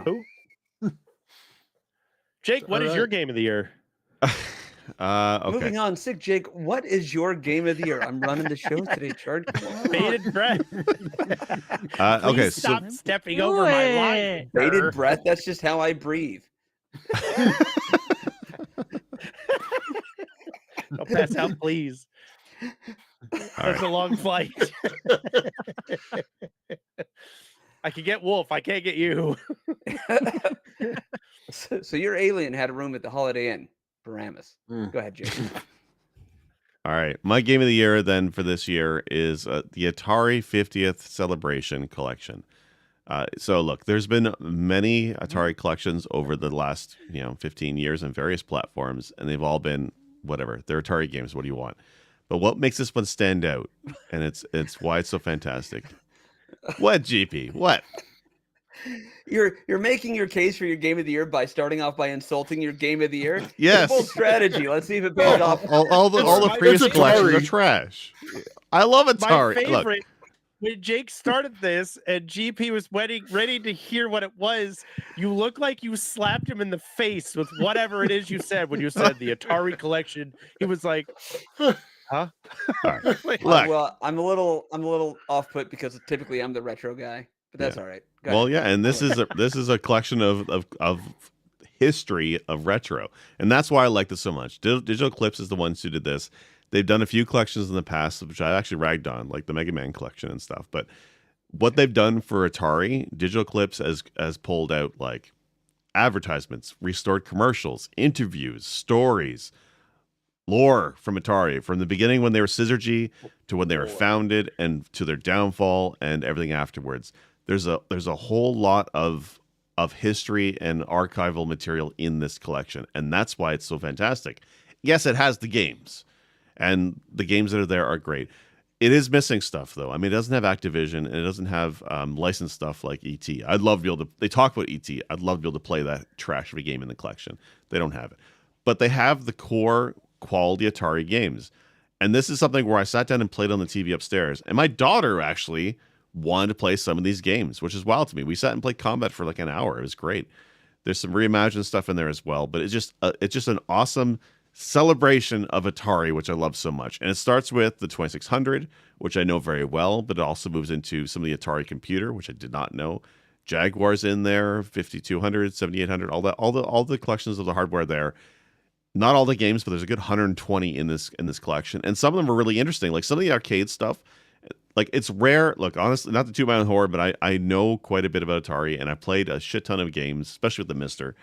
S2: Who? Jake, what is
S4: Alright.
S2: your game of the year?
S1: Okay.
S3: Moving on, Sick Jake, what is your game of the year? I'm running the show today, Chard. Come on.
S2: Bated breath.
S1: Okay,
S2: Please
S1: so
S2: stop stepping over my line.
S3: Bated
S2: sir.
S3: breath. That's just how I breathe.
S2: Don't pass out, please.
S1: all
S2: That's
S1: right.
S2: a long flight. I can get Wulff. I can't get you.
S3: So your alien had a room at the Holiday Inn, Paramus.
S4: Mm.
S3: Go ahead, Jake.
S1: All right. My game of the year then for this year is the Atari 50th Celebration Collection. So look, there's been many Atari collections over the last 15 years on various platforms, and they've all been whatever. They're Atari games. What do you want? But what makes this one stand out, and it's why it's so fantastic. What, GP? What?
S3: You're making your case for your game of the year by starting off by insulting your game of the year.
S1: Yes.
S3: Bold strategy. Let's see if it pays off.
S1: All the
S2: It's
S1: previous
S4: Atari.
S1: collections are trash. I love
S2: My
S1: Atari. Look,
S2: favorite, when Jake started this and GP was ready to hear what it was, you look like you slapped him in the face with whatever it is you said when you said the Atari collection. He was like, huh?
S1: all right.
S2: Like,
S1: Look.
S3: Well, I'm a little off put because typically I'm the retro guy, but that's all right. Go
S1: Well,
S3: ahead.
S1: yeah, and this is a collection of history of retro, and that's why I like this so much. Digital Clips is the ones who did this. They've done a few collections in the past, which I actually ragged on, like the Mega Man collection and stuff. But what they've done for Atari, Digital Clips has pulled out like advertisements, restored commercials, interviews, stories, lore from Atari, from the beginning when they were Syzygy to when they were founded and to their downfall and everything afterwards. There's a whole lot of history and archival material in this collection, and that's why it's so fantastic. Yes, it has the games, and the games that are there are great. It is missing stuff, though. I mean, it doesn't have Activision, and it doesn't have licensed stuff like E.T. I'd love to be able to. They talk about E.T. I'd love to be able to play that trash of a game in the collection. They don't have it, but they have the core quality Atari games, and this is something where I sat down and played on the TV upstairs, and my daughter actually wanted to play some of these games, which is wild to me. We sat and played Combat for like an hour. It was great. There's some reimagined stuff in there as well, but it's just an awesome celebration of Atari, which I love so much. And it starts with the 2600, which I know very well, but it also moves into some of the Atari computer, which I did not know. Jaguar's in there, 5200, 7800, all the collections of the hardware there. Not all the games, but there's a good 120 in this collection, and some of them are really interesting. Like some of the arcade stuff, like it's rare. Look, honestly, not to toot my own horn, but I know quite a bit about Atari, and I played a shit ton of games, especially with the Mister.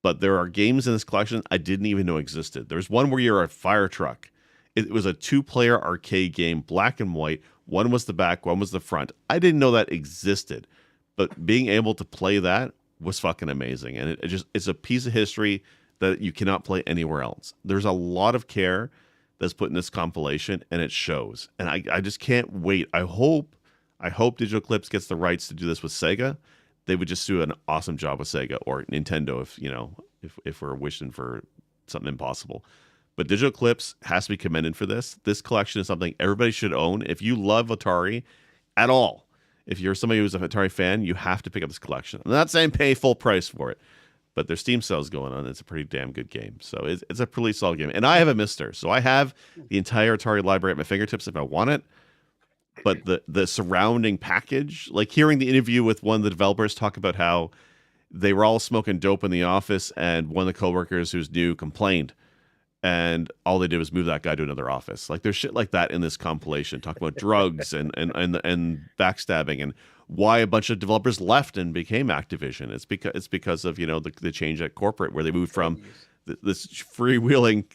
S1: But there are games in this collection I didn't even know existed. There's one where you're a fire truck. It was a 2-player arcade game, black and white. One was the back, one was the front. I didn't know that existed, but being able to play that was fucking amazing, and it's a piece of history that you cannot play anywhere else. There's a lot of care that's put in this compilation, and it shows. And I just can't wait. I hope Digital Clips gets the rights to do this with Sega. They would just do an awesome job with Sega or Nintendo if we're wishing for something impossible. But Digital Clips has to be commended for this. This collection is something everybody should own. If you love Atari at all, if you're somebody who's an Atari fan, you have to pick up this collection. I'm not saying pay full price for it, but there's Steam sales going on. It's a pretty damn good game. So it's a pretty solid game. And I have a Mister, so I have the entire Atari library at my fingertips if I want it. But the surrounding package, like hearing the interview with one of the developers talk about how they were all smoking dope in the office, and one of the coworkers who's new complained, and all they did was move that guy to another office. Like there's shit like that in this compilation, talking about drugs and backstabbing, and why a bunch of developers left and became Activision. It's because of the change at corporate, where they moved from this freewheeling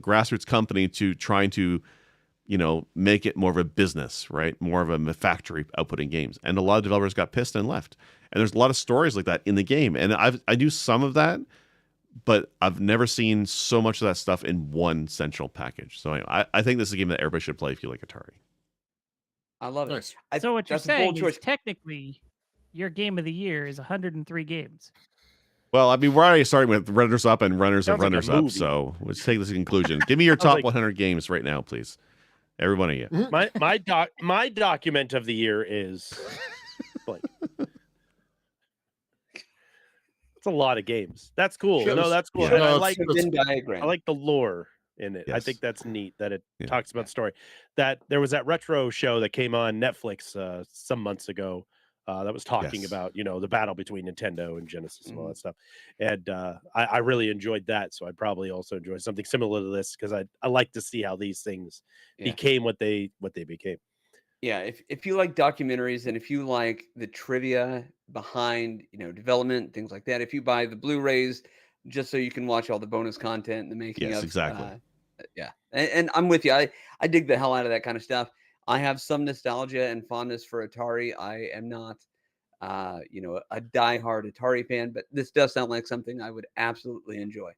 S1: grassroots company to trying to make it more of a business, right? More of a factory outputting games. And a lot of developers got pissed and left. And there's a lot of stories like that in the game. And I do some of that, but I've never seen so much of that stuff in one central package. So anyway, I think this is a game that everybody should play if you like Atari.
S3: I love it.
S4: Nice.
S5: So what you're
S3: That's a bold
S5: saying
S3: choice.
S5: is technically your game of the year is 103 games.
S1: Well, I mean, we're already starting with runners up and runners of
S2: Sounds like a
S1: runners up.
S2: movie.
S1: So let's take this to conclusion. Give me your
S2: Sounds
S1: top
S2: like-
S1: 100 games right now, please. Every one of you.
S2: My document of the year is blank. It's a lot of games. That's cool.
S3: Shows-
S2: No, that's cool.
S1: Yeah.
S2: And I
S4: No,
S2: like
S3: The Venn diagram.
S2: I like the lore in it. I
S1: Yes.
S2: think that's neat that it
S1: Yeah.
S2: talks about the story. That there was that retro show that came on Netflix some months ago that was talking
S1: Yes.
S2: about, the battle between Nintendo and Genesis and all that stuff. And I really enjoyed that. So I'd probably also enjoy something similar to this because I like to see how these things
S3: Yeah.
S2: became what they became.
S3: Yeah, if you like documentaries and if you like the trivia behind, development, things like that, if you buy the Blu-rays just so you can watch all the bonus content and the making
S1: Yes,
S3: of,
S1: exactly.
S3: yeah, and I'm with you. I dig the hell out of that kind of stuff. I have some nostalgia and fondness for Atari. I am not, a diehard Atari fan, but this does sound like something I would absolutely enjoy.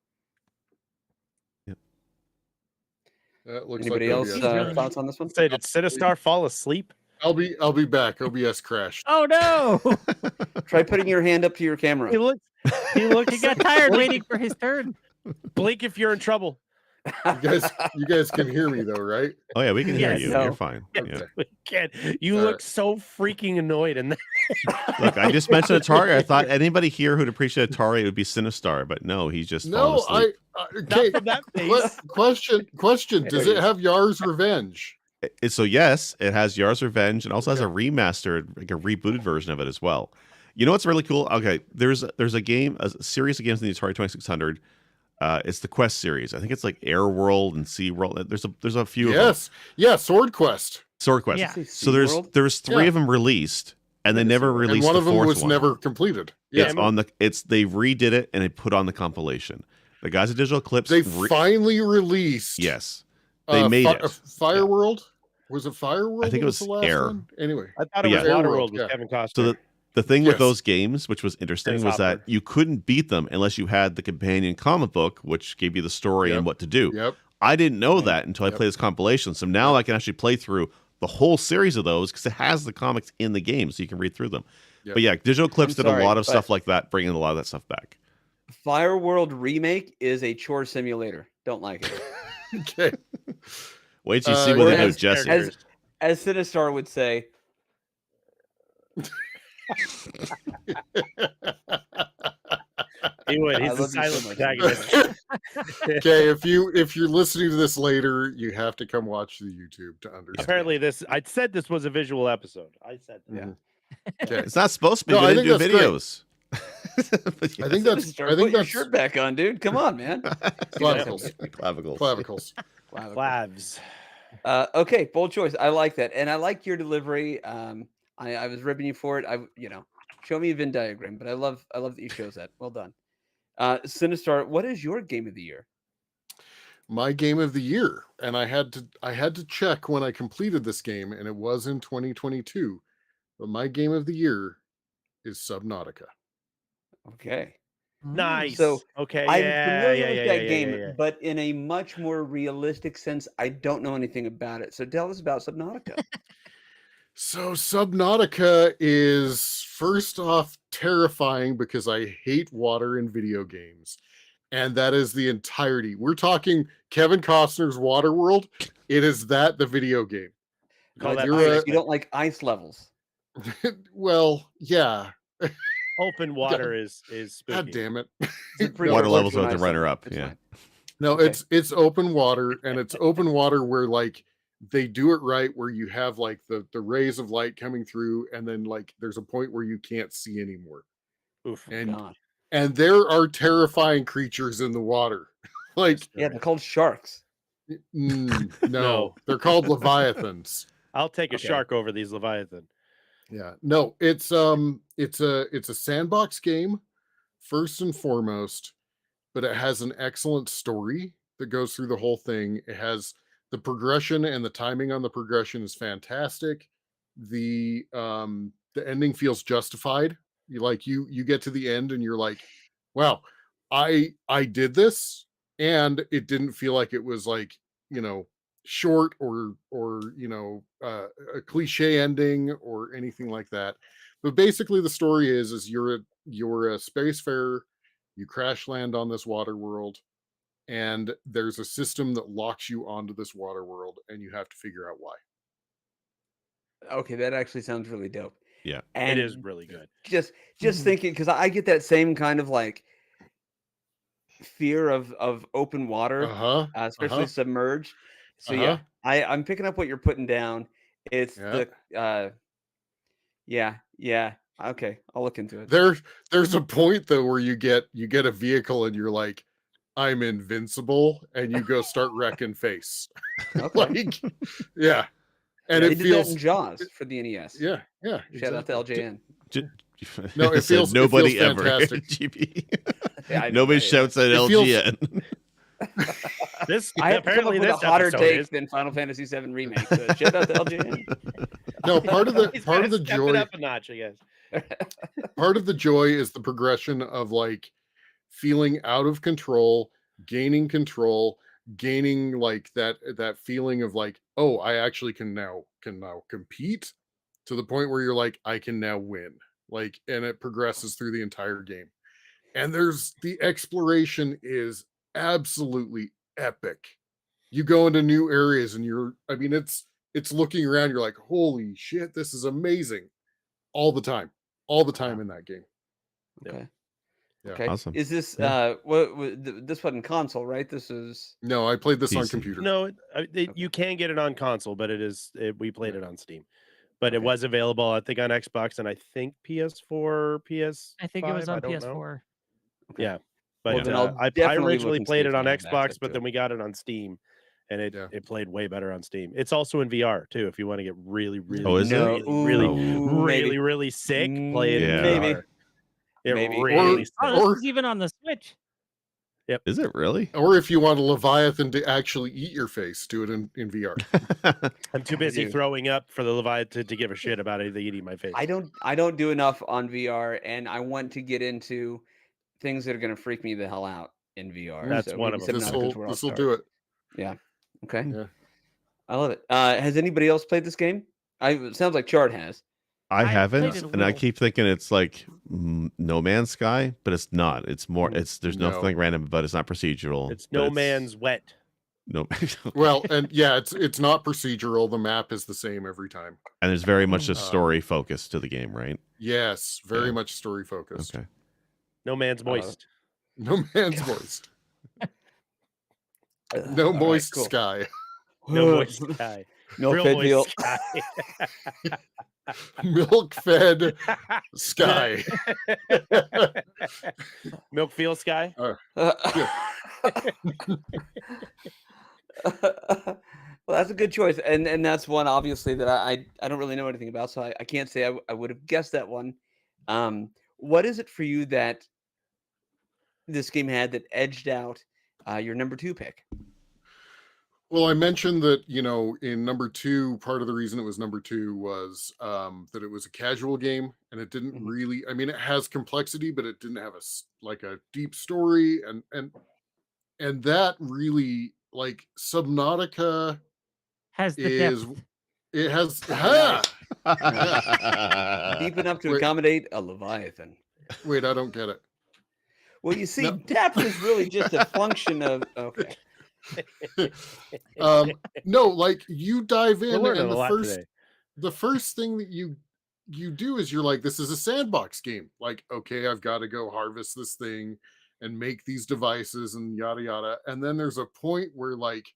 S4: That looks
S3: Anybody
S4: like
S3: else
S4: OBS
S5: really
S4: crashed.
S3: thoughts on this one?
S2: Say, did Sinistar fall asleep?
S4: I'll be back. OBS crashed.
S5: Oh no!
S3: Try putting your hand up to your camera.
S2: He looks
S5: He got tired waiting for his turn.
S2: blink if you're in trouble.
S4: You guys can hear me though, right?
S1: Oh yeah, we can hear
S5: Yes.
S1: you.
S3: No.
S1: You're fine. Yeah.
S4: Okay.
S2: We can't. You
S4: All
S2: look
S4: right.
S2: so freaking annoyed and
S1: Look, I just mentioned Atari. I thought anybody here who'd appreciate Atari would be Sinistar, but no, he's just falling
S4: No,
S1: asleep.
S4: okay.
S2: from that
S4: que-
S2: face.
S4: question. Does it have Yar's Revenge?
S1: So yes, it has Yar's Revenge and also has a remastered, like a rebooted version of it as well. You know what's really cool? Okay, there's a game, a series of games in the Atari 2600. It's the Quest series. I think it's like Air World and Sea World. There's a few of them.
S4: Yes. Yeah, Sword Quest.
S1: Sword Quest.
S5: Yeah.
S1: So there's three
S4: Yeah.
S1: of them released, and they never
S4: And
S1: released
S4: one
S1: the
S4: of them
S1: fourth
S4: was
S1: one.
S4: never completed. Yeah.
S1: They redid it and they put on the compilation. The guys at Digital Eclipse.
S4: They finally released
S1: Yes, they made it.
S4: Fireworld. Was it Fireworld?
S1: I think it was
S4: the last
S1: Air.
S4: one? Anyway.
S2: I thought
S1: But
S2: it was
S1: yeah.
S2: Waterworld with
S4: Yeah.
S2: Kevin Costner.
S1: So the thing with
S4: Yes.
S1: those games, which was interesting,
S2: Dennis
S1: was that
S2: Hopper.
S1: you couldn't beat them unless you had the companion comic book, which gave you the story and
S4: Yep.
S1: what to do.
S4: Yep.
S1: I didn't know that until I
S4: Yep.
S1: played this compilation. So now I can actually play through the whole series of those because it has the comics in the game, so you can read through them.
S4: Yep.
S1: But yeah, Digital Eclipse did
S3: sorry,
S1: a lot of
S3: but-
S1: stuff like that, bringing a lot of that stuff back.
S3: Fireworld remake is a chore simulator. Don't like it.
S4: Okay.
S1: Wait till you see what they do,
S2: Whereas-
S1: Jesse.
S3: As Sinistar would say,
S2: He would.
S3: I
S2: He's the
S3: love you so
S2: silent
S3: much.
S2: protagonist.
S4: Okay, if you're listening to this later, you have to come watch the YouTube to understand.
S2: Apparently, I said this was a visual episode. I said that.
S4: Mhm. Okay.
S1: It's not supposed to be.
S4: No,
S1: We
S4: I
S1: didn't do
S4: think that's great.
S1: videos. But yeah.
S4: I think that's
S3: Sinistar,
S4: I think
S3: put your
S4: that's
S3: shirt back on, dude. Come on, man.
S4: Clavicles.
S1: Clavicles.
S4: Clavicles.
S2: Flavs.
S3: Okay, bold choice. I like that, and I like your delivery. I was ribbing you for it. Show me a Venn diagram, but I love that you chose that. Well done. Sinistar, what is your game of the year?
S4: My game of the year, and I had to check when I completed this game, and it was in 2022. But my game of the year is Subnautica.
S3: Okay.
S2: Nice.
S3: So,
S2: okay.
S3: I'm
S2: yeah,
S3: familiar
S2: yeah,
S3: with
S2: yeah,
S3: that
S2: yeah,
S3: game,
S2: yeah, yeah.
S3: but in a much more realistic sense, I don't know anything about it. So tell us about Subnautica.
S4: So Subnautica is first off terrifying because I hate water in video games. And that is the entirety. We're talking Kevin Costner's Waterworld. It is that the video game.
S2: Call that
S4: You're
S3: You don't like ice levels.
S4: well, yeah.
S2: Open water is spooky.
S4: God damn it.
S3: It's a pretty
S1: Water
S3: close
S1: levels
S3: to an
S1: are the
S3: ice
S1: runner
S3: level.
S1: up.
S3: It's
S1: Yeah.
S3: fine.
S4: No,
S3: Okay.
S4: it's open water, and it's open water where like they do it right where you have like the rays of light coming through, and then like there's a point where you can't see anymore.
S2: Oof.
S4: And
S3: God.
S4: and there are terrifying creatures in the water. Like
S3: Yeah, they're called sharks.
S4: no,
S2: No.
S4: they're called leviathans.
S2: I'll take a
S3: Okay.
S2: shark over these leviathan.
S4: Yeah, no, it's a sandbox game first and foremost, but it has an excellent story that goes through the whole thing. It has the progression, and the timing on the progression is fantastic. The ending feels justified. You get to the end and you're like, wow, I did this, and it didn't feel like it was like, short or a cliche ending or anything like that. But basically the story is you're a spacefarer, you crash land on this water world, and there's a system that locks you onto this water world, and you have to figure out why.
S3: Okay, that actually sounds really dope.
S1: Yeah.
S3: And
S2: It is really good.
S3: just thinking, because I get that same kind of like fear of open water,
S4: Uh-huh.
S3: especially submerged. So
S4: Uh-huh.
S3: I'm picking up what you're putting down. It's
S4: Yeah.
S3: yeah. Okay, I'll look into it.
S4: There's a point though where you get a vehicle and you're like, I'm invincible, and you go start wrecking face.
S3: Okay.
S4: Like, yeah. And
S3: They
S4: it
S3: did that in
S4: feels
S3: Jaws for the NES.
S4: yeah, yeah.
S3: Shout out to
S4: exactly.
S3: LJN.
S4: No, it
S1: Said
S4: feels
S1: nobody ever.
S4: fantastic.
S1: GB.
S3: Yeah, I know,
S1: Nobody
S3: right?
S1: shouts at
S4: It feels-
S1: LGN.
S2: This
S3: I have to come up
S2: apparently
S3: with a
S2: this
S3: hotter
S2: episode
S3: take
S2: is.
S3: than Final Fantasy VII Remake. So shout out to LJN.
S4: No, part of the
S2: He's
S4: part
S2: gotta
S4: of the
S2: step it
S4: joy
S2: up a notch, I guess.
S4: part of the joy is the progression of like feeling out of control, gaining control, gaining like that feeling of like, oh, I actually can now compete, to the point where you're like, I can now win. Like, and it progresses through the entire game. And there's the exploration is absolutely epic. You go into new areas and it's looking around, you're like, holy shit, this is amazing. All the time in that game.
S3: Okay.
S4: Yeah.
S3: Okay.
S1: Awesome.
S3: Is this
S1: Yeah.
S3: this wasn't console, right? This is
S4: No, I played this on
S1: PC.
S4: computer.
S2: No, you can get it on console, but we played it on Steam. But it
S3: Okay.
S2: was available, I think, on Xbox and I think PS4, PS5.
S5: I think it was on
S2: don't know.
S5: PS4.
S3: okay.
S2: Yeah. But
S3: Well, then I'll
S2: I
S3: definitely
S2: originally
S3: look and see
S2: played
S3: if
S2: it
S3: I
S2: on
S3: have
S2: Xbox,
S3: access
S2: but
S3: to
S2: then
S3: it.
S2: we got it on Steam, and
S4: Yeah.
S2: it played way better on Steam. It's also in VR too, if you want to get really, really,
S1: Oh, is it?
S2: really, really,
S3: Ooh,
S2: really,
S3: maybe.
S2: really sick. Play it in
S1: Yeah.
S3: Maybe.
S2: VR. It
S3: Maybe.
S2: really
S4: Or-
S2: sucks.
S5: Oh, this
S4: Or-
S5: is even on the Switch.
S1: Is it really?
S4: Or if you want a Leviathan to actually eat your face, do it in VR.
S2: I'm too busy
S3: do.
S2: throwing up for the Leviathan to give a shit about anything eating my face.
S3: I don't do enough on VR, and I want to get into things that are going to freak me the hell out in VR.
S2: That's
S3: so
S2: one
S3: maybe
S2: of them.
S3: Subnautica where I'll
S4: This will
S3: start.
S4: do it.
S3: Yeah. Okay.
S4: Yeah.
S3: I love it. Has anybody else played this game? It sounds like Chard has.
S1: I
S5: I played
S1: haven't,
S5: it a
S1: and I
S5: little.
S1: keep thinking it's like No Man's Sky, but it's not. It's more. There's
S4: No.
S1: nothing random, but it's not procedural.
S2: It's
S1: but
S2: No Man's Wet.
S1: no.
S4: Well, and yeah, it's not procedural. The map is the same every time.
S1: and there's very much a
S4: Uh,
S1: story focus to the game, right?
S4: Yes, very
S1: Yeah.
S4: much story focused.
S1: Okay.
S2: No Man's
S3: I love it.
S2: Moist.
S4: No man's moist. No
S3: All right,
S4: moist
S3: cool.
S4: sky.
S2: No Moist Sky.
S3: Milk
S2: Real
S3: fed
S2: moist
S3: veal.
S2: sky.
S4: Milk fed sky.
S2: Milk Feel Sky.
S3: Well, that's a good choice, and that's one obviously that I don't really know anything about, so I can't say I would have guessed that one. What is it for you that this game had that edged out your number 2 pick?
S4: Well, I mentioned that, in number 2, part of the reason it was number 2 was that it was a casual game, and it didn't
S3: Mhm.
S4: really, it has complexity, but it didn't have a deep story, and that really, like, Subnautica
S5: Has the
S4: is,
S5: depth.
S4: it has,
S3: Deep enough to
S4: Wait.
S3: accommodate a Leviathan.
S4: Wait, I don't get it.
S3: Well, you see,
S4: No.
S3: depth is really just a function of okay.
S4: No, like, you dive
S2: We're
S4: in,
S2: learning
S4: and
S2: a lot today.
S4: the first thing that you do is you're like, this is a sandbox game. Like, okay, I've got to go harvest this thing and make these devices and yada yada. And then there's a point where, like,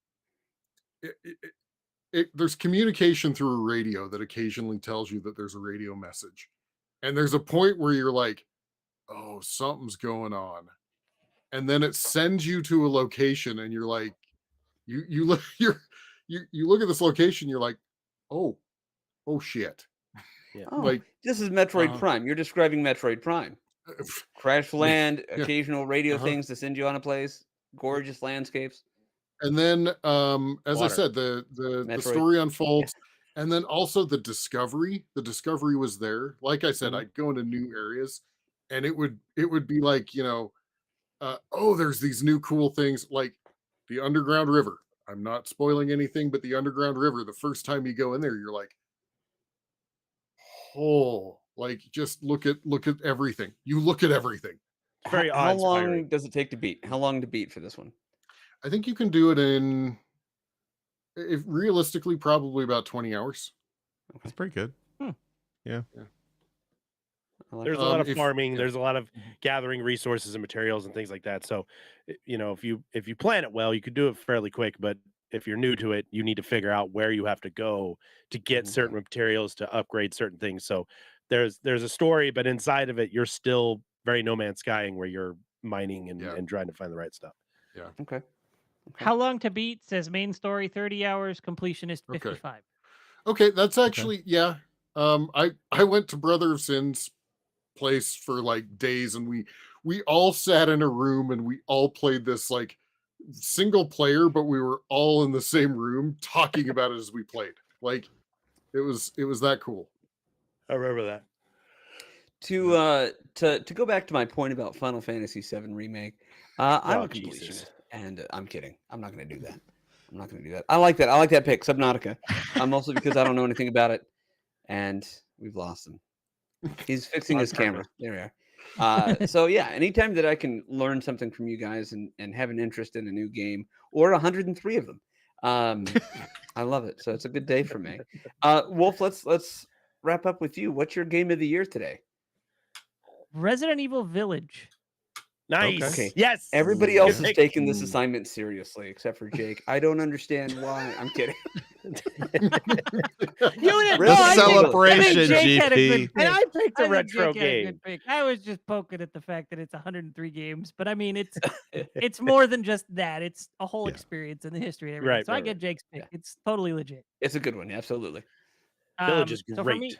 S4: there's communication through a radio that occasionally tells you that there's a radio message. And there's a point where you're like, oh, something's going on. And then it sends you to a location, and you're like, you look you look at this location, you're like, oh shit.
S3: Oh,
S4: Like,
S3: this is Metroid
S4: uh,
S3: Prime. You're describing Metroid Prime. Crash land,
S4: Yeah.
S3: occasional radio
S4: Uh-huh.
S3: things to send you on a place, gorgeous landscapes.
S4: And then, as I
S2: Water.
S4: said, the
S3: Metroid.
S4: story unfolds, and then also the discovery was there. Like I said,
S3: Mhm.
S4: I'd go into new areas, and it would be like, oh, there's these new cool things, like the underground river. I'm not spoiling anything, but the underground river, the first time you go in there, you're like, oh, like, just look at everything. You look at everything.
S2: It's very
S3: How long
S2: awe-inspiring.
S3: does it take to beat? How long to beat for this one?
S4: I think you can do it in, if realistically, probably about 20 hours.
S1: That's pretty good. Yeah.
S3: I like
S2: There's
S3: that.
S2: a lot of
S4: If
S2: farming.
S4: yeah,
S2: There's a lot of gathering resources and materials and things like that. So, if you plan it well, you could do it fairly quick. But if you're new to it, you need to figure out where you have to go to get
S3: Mhm.
S2: certain materials to upgrade certain things. So, there's a story, but inside of it, you're still very No Man's Skying, where you're mining and,
S4: yeah,
S2: and trying to find the right stuff.
S4: yeah.
S3: Okay. Okay.
S5: How long to beat? Says main story 30 hours, completionist
S4: Okay.
S5: 55.
S4: Okay, that's
S1: Okay.
S4: actually yeah. I went to Brother of Sin's place for like days, and we all sat in a room and we all played this like single player, but we were all in the same room talking about it as we played. Like it was that cool.
S2: I remember that.
S3: To go back to my point about Final Fantasy VII Remake, I'm
S2: Oh,
S3: a
S2: Jesus.
S3: completionist, and I'm kidding. I'm not going to do that. I'm not going to do that. I like that. I like that pick, Subnautica. Mostly because I don't know anything about it, and we've lost him. He's fixing
S2: On
S3: his camera.
S2: purpose.
S3: There we are. So yeah, anytime that I can learn something from you guys and have an interest in a new game or 103 of them, I love it. So it's a good day for me. Wolf, let's wrap up with you. What's your game of the year today?
S5: Resident Evil Village.
S2: Nice.
S3: Okay.
S2: Yes.
S3: Everybody
S2: Good
S3: else is
S2: pick.
S3: taking this assignment seriously, except for Jake. I don't understand why. I'm kidding.
S2: You didn't
S3: Resident
S5: I
S3: Evil
S5: think-
S1: Celebration,
S5: I think Jake had a
S1: GP.
S5: good
S2: And
S5: pick.
S2: I picked a
S5: I think
S2: retro
S5: Jake had a
S2: game.
S5: good pick. I was just poking at the fact that it's 103 games, but I mean, it's more than just that. It's a whole
S1: Yeah.
S5: experience in the history and everything.
S2: Right,
S5: So I
S2: right,
S5: get
S2: right.
S5: Jake's pick.
S3: Yeah.
S5: It's totally legit.
S3: It's a good one, absolutely.
S2: Village is
S5: So for
S2: great.
S5: me,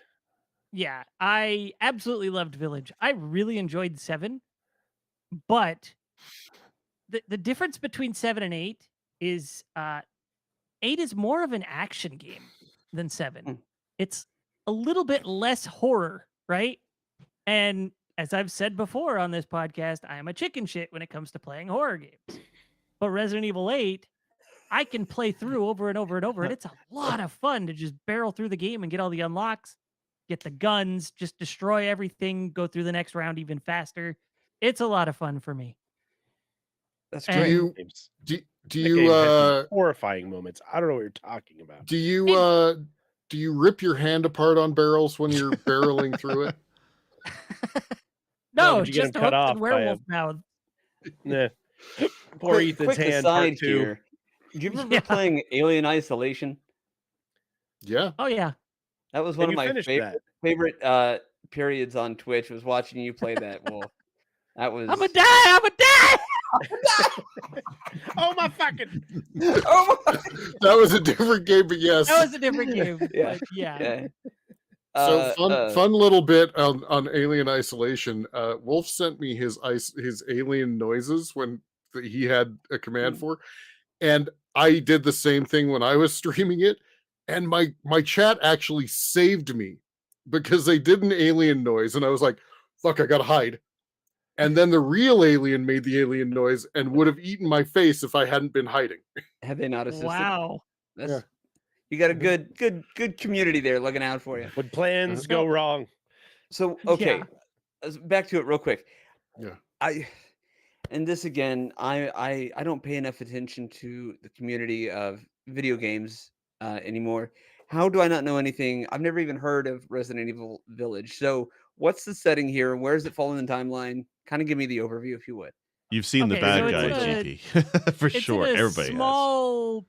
S5: yeah, I absolutely loved Village. I really enjoyed 7, but the difference between 7 and 8 is 8 is more of an action game than 7.
S3: Hmm.
S5: It's a little bit less horror, right? And as I've said before on this podcast, I am a chicken shit when it comes to playing horror games. But Resident Evil 8, I can play through over and over and over, and it's a lot of fun to just barrel through the game and get all the unlocks, get the guns, just destroy everything, go through the next round even faster. It's a lot of fun for me.
S3: That's
S5: And-
S4: Do
S3: great.
S4: you
S2: Games.
S4: do, do
S2: That
S4: you
S2: game has some horrifying moments. I don't know what you're talking about.
S4: do you rip your hand apart on barrels when you're barreling through it?
S5: No,
S2: but you get
S5: just
S2: them
S5: hooks
S2: cut off
S5: and
S2: by a-
S5: werewolf mouth.
S2: Nah. Poor Ethan's
S3: quick
S2: hand. Part
S3: aside
S2: 2.
S3: here. Do you remember
S5: Yeah.
S3: playing Alien Isolation?
S4: Yeah.
S5: Oh yeah.
S3: That was
S2: And
S3: one of
S2: you
S3: my
S2: finished that.
S3: favorite periods on Twitch, was watching you play that, Wolf. That was
S5: I'm a die. I'm a die.
S2: Oh my fucking!
S3: Oh my-
S4: That was a different game, but yes.
S5: That was a different game.
S3: Yeah.
S5: But yeah.
S3: yeah.
S4: So fun little bit on Alien Isolation. Wolf sent me his alien noises when he had a command
S3: Hmm.
S4: for, and I did the same thing when I was streaming it, and my chat actually saved me because they did an alien noise, and I was like, "Fuck, I gotta hide." And then the real alien made the alien noise and would have eaten my face if I hadn't been hiding.
S3: Have they not assisted?
S5: Wow.
S3: That's,
S4: Yeah.
S3: You got a good community there looking out for you.
S2: When plans
S5: Uh-huh.
S2: go wrong.
S3: So okay,
S5: Yeah.
S3: back to it real quick.
S4: Yeah.
S3: And this again, I don't pay enough attention to the community of video games anymore. How do I not know anything? I've never even heard of Resident Evil Village. So what's the setting here? Where does it fall in the timeline? Kind of give me the overview, if you would.
S1: You've seen the
S5: Okay,
S1: bad
S5: so
S1: guys,
S5: it's
S1: GP, for
S5: It's
S1: sure.
S5: in a
S1: Everybody has.
S5: small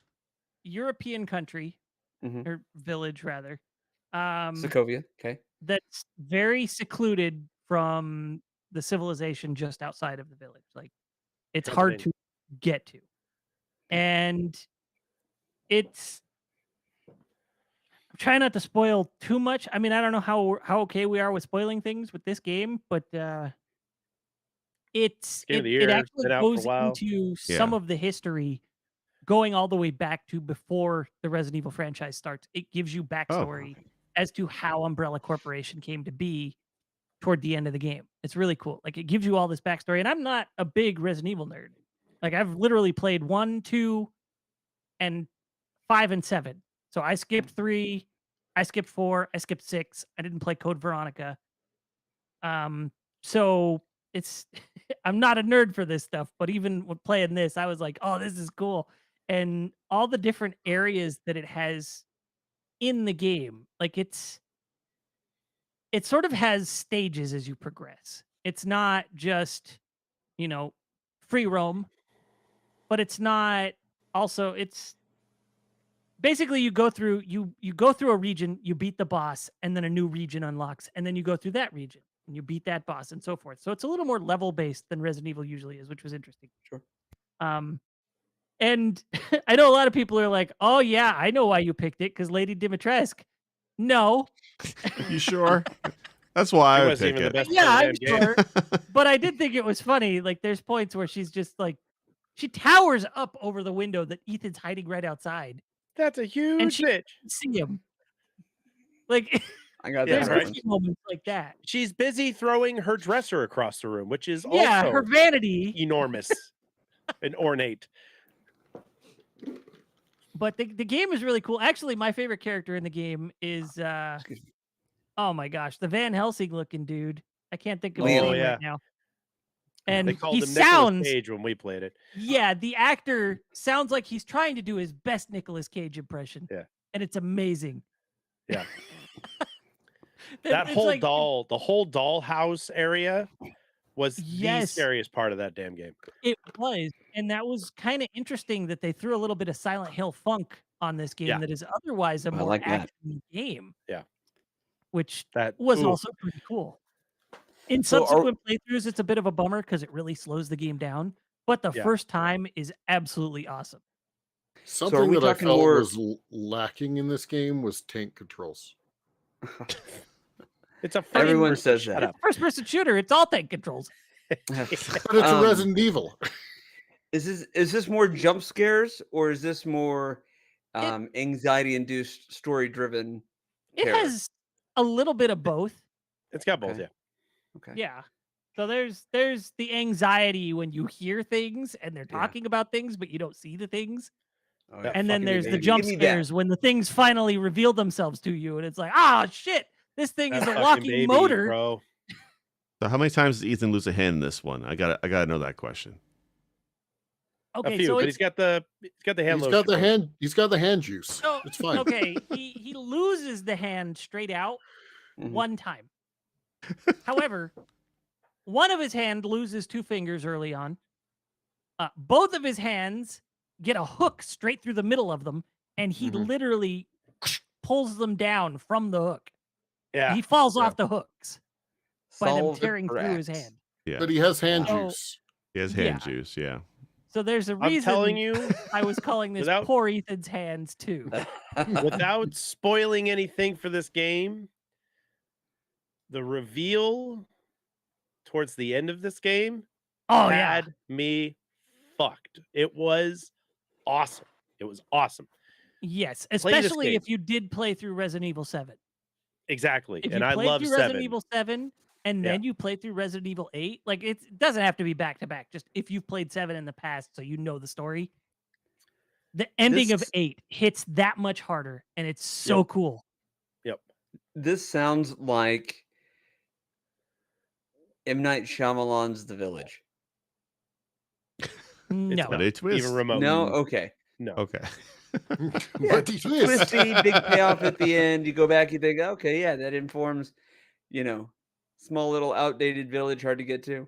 S5: European country
S3: Mhm.
S5: or village rather.
S3: Sokovia. Okay.
S5: That's very secluded from the civilization just outside of the village. Like it's hard to get to. And it's I'm trying not to spoil too much. I mean, I don't know how okay we are with spoiling things with this game, but it's
S2: Game of the
S5: it
S2: year,
S5: actually
S2: been out for a
S5: goes
S2: while.
S5: into some
S1: Yeah.
S5: of the history going all the way back to before the Resident Evil franchise starts. It gives you backstory as to how Umbrella Corporation came to be toward the end of the game. It's really cool. Like it gives you all this backstory. And I'm not a big Resident Evil nerd. Like I've literally played 1, 2, and 5 and 7. So I skipped 3, I skipped 4, I skipped 6. I didn't play Code Veronica. So it's I'm not a nerd for this stuff, but even when playing this, I was like, oh, this is cool. And all the different areas that it has in the game, like it sort of has stages as you progress. It's not just, you know, free roam, but it's not also it's basically you go through a region, you beat the boss, and then a new region unlocks, and then you go through that region and you beat that boss and so forth. So it's a little more level based than Resident Evil usually is, which was interesting.
S3: Sure.
S5: Um and I know a lot of people are like, "Oh yeah, I know why you picked it because Lady Dimitrescu." No,
S1: You sure? That's why
S2: It
S1: I would
S2: wasn't
S1: pick
S2: even the
S1: it.
S2: best
S5: yeah,
S2: part
S5: I'm
S2: of the damn game.
S5: sure. But I did think it was funny. Like, there's points where she's just like, she towers up over the window that Ethan's hiding right outside,
S2: That's a
S5: and
S2: huge
S5: she
S2: bitch.
S5: can see him. Like,
S3: I got
S2: Yeah,
S5: there's
S3: that
S2: right.
S3: reference.
S5: goofy moments like that.
S2: She's busy throwing her dresser across the room, which is
S5: Yeah,
S2: also
S5: her vanity.
S2: enormous and ornate.
S5: But the game is really cool. Actually, my favorite character in the game is
S3: Excuse me.
S5: oh my gosh, the Van Helsing looking dude. I can't think of
S3: Liam.
S5: his
S2: Oh
S5: name
S2: yeah,
S5: right now.
S2: they
S5: And
S2: called
S5: he
S2: him Nicolas
S5: sounds
S2: Cage when we played it.
S5: yeah, the actor sounds like he's trying to do his best Nicolas Cage impression.
S2: Yeah.
S5: And it's amazing.
S2: Yeah,
S5: That
S2: that
S5: it's
S2: whole
S5: like
S2: the whole dollhouse area was the
S5: yes,
S2: scariest part of that damn game.
S5: it was. And that was kind of interesting that they threw a little bit of Silent Hill funk on this game
S2: Yeah.
S5: that is otherwise a
S3: I
S5: more
S3: like that.
S5: action game.
S2: Yeah.
S5: Which
S2: That
S5: was
S2: ooh,
S5: also pretty cool. In
S3: So are-
S5: subsequent playthroughs, it's a bit of a bummer because it really slows the game down. But the
S2: Yeah.
S5: first time is absolutely awesome.
S4: Something
S3: we
S4: that I
S3: talking
S4: felt
S3: more-
S4: was lacking in this game was tank controls.
S2: it's a
S3: Everyone
S2: first-
S3: says
S2: shut
S3: that.
S2: up.
S5: First person shooter, it's all tank controls.
S4: But it's a
S3: Um,
S4: Resident Evil.
S3: Is this more jump scares or is this more anxiety induced story driven?
S5: It has a little bit of both.
S2: It's got both.
S3: Okay.
S2: Yeah.
S3: Okay.
S5: Yeah. So there's the anxiety when you hear things and they're
S3: Yeah.
S5: talking about things, but you don't see the things.
S3: Oh, yeah.
S5: And then
S3: Fucking
S5: there's the
S3: give me
S5: jump
S3: that.
S5: scares when the things finally reveal themselves to you, and it's like, ah, shit, this thing
S2: That
S5: is a
S2: fucking
S5: walking
S2: baby,
S5: motor.
S2: bro.
S1: So how many times does Ethan lose a hand in this one? I gotta know that question.
S5: Okay,
S2: A few,
S5: so
S2: but
S5: it's
S2: he's got the hand
S4: He's
S2: lotion.
S4: got the hand. He's got the hand juice.
S5: so
S4: It's fine.
S5: okay. He loses the hand straight out
S3: Mhm.
S5: one time. However, one of his hand loses 2 fingers early on. Both of his hands get a hook straight through the middle of them, and he
S4: Mhm.
S5: literally pulls them down from the hook.
S2: Yeah.
S5: He falls
S4: Yeah.
S5: off the hooks by them
S3: Solved it
S5: tearing through his
S3: correct.
S5: hand.
S1: Yeah,
S4: But he has hand
S5: So-
S4: juice.
S1: he has
S5: yeah.
S1: hand juice. Yeah.
S5: So there's a
S2: I'm
S5: reason
S2: telling you,
S5: I was calling this
S2: without-
S5: poor Ethan's hands too.
S2: without spoiling anything for this game, the reveal towards the end of this game
S5: Oh yeah.
S2: had me fucked. It was awesome. It was awesome.
S5: Yes,
S2: this
S5: especially
S2: game.
S5: if you did play through Resident Evil 7.
S2: Exactly.
S5: If
S2: And
S5: you
S2: I
S5: played
S2: love
S5: through Resident
S2: 7.
S5: Evil 7 and
S2: Yeah.
S5: then you played through Resident Evil 8, like it doesn't have to be back to back. Just if you've played 7 in the past so you know the story. The ending of
S3: This-
S5: 8 hits that much harder and it's so cool.
S2: Yep.
S3: This sounds like M. Night Shyamalan's The Village.
S5: No.
S1: But a twist.
S2: Even remote.
S3: No? Okay.
S2: No.
S1: Okay.
S3: Yeah,
S4: But he twists.
S3: Twisty, big payoff at the end. You go back, you think, okay, yeah, that informs, small little outdated village, hard to get to.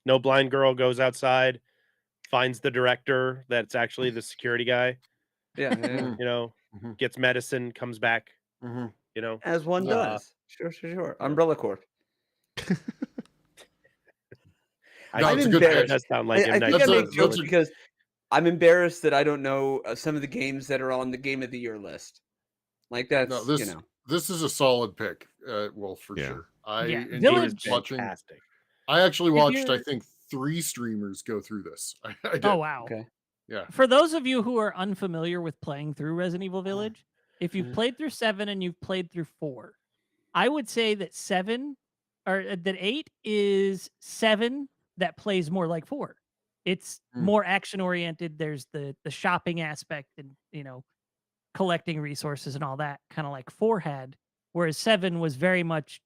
S2: No blind girl goes outside, finds the director that's actually the security guy,
S3: Yeah, yeah.
S4: Mhm.
S2: gets medicine, comes back,
S4: Mhm.
S3: As one
S2: Uh,
S3: does. Sure. Umbrella Corp.
S4: No,
S3: I'm
S4: it's a good
S3: embarrassed.
S2: It does sound like
S3: I
S2: M. Night
S3: think I make
S2: Shyamalan's
S3: jokes
S2: Village.
S3: because I'm embarrassed that I don't know some of the games that are on the Game of the Year list. Like that's,
S4: No, this is a solid pick. Well, for
S1: Yeah.
S4: sure. I
S5: Yeah,
S4: enjoyed
S5: Village-
S4: watching.
S2: Fantastic.
S4: I actually
S5: If
S4: watched, I
S5: you're-
S4: think, 3 streamers go through this. I did.
S5: Oh wow.
S3: Okay.
S4: Yeah.
S5: For those of you who are unfamiliar with playing through Resident Evil Village, if you've
S3: Mhm.
S5: played through 7 and you've played through 4, I would say that 7 or that 8 is 7 that plays more like 4. It's
S4: Mm.
S5: more action oriented. There's the shopping aspect and, collecting resources and all that, kind of like 4 had, Whereas 7 was very much,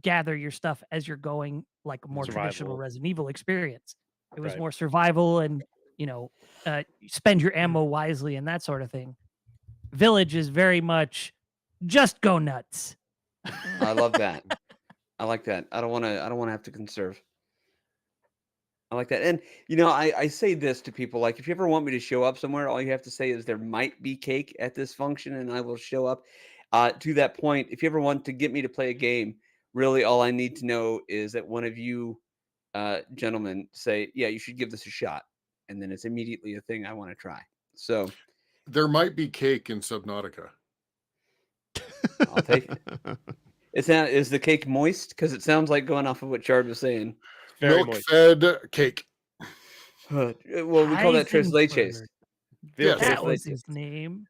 S5: gather your stuff as you're going, like a more traditional
S2: Survival.
S5: Resident Evil experience. It was
S2: Right.
S5: more survival and, spend your ammo wisely and that sort of thing. Village is very much just go nuts.
S3: I love that. I like that. I don't want to have to conserve. I like that. And I say this to people, like, if you ever want me to show up somewhere, all you have to say is there might be cake at this function and I will show up. To that point, if you ever want to get me to play a game, really all I need to know is that one of you gentlemen say, yeah, you should give this a shot. And then it's immediately a thing I want to try. So
S4: There might be cake in Subnautica.
S3: I'll take it. Is the cake moist? Because it sounds like, going off of what Chard was saying,
S2: Very moist.
S4: Milk-fed cake.
S3: well, we call that tres leches.
S4: Yes.
S5: That
S3: Tres
S5: was
S3: leches.
S5: his name.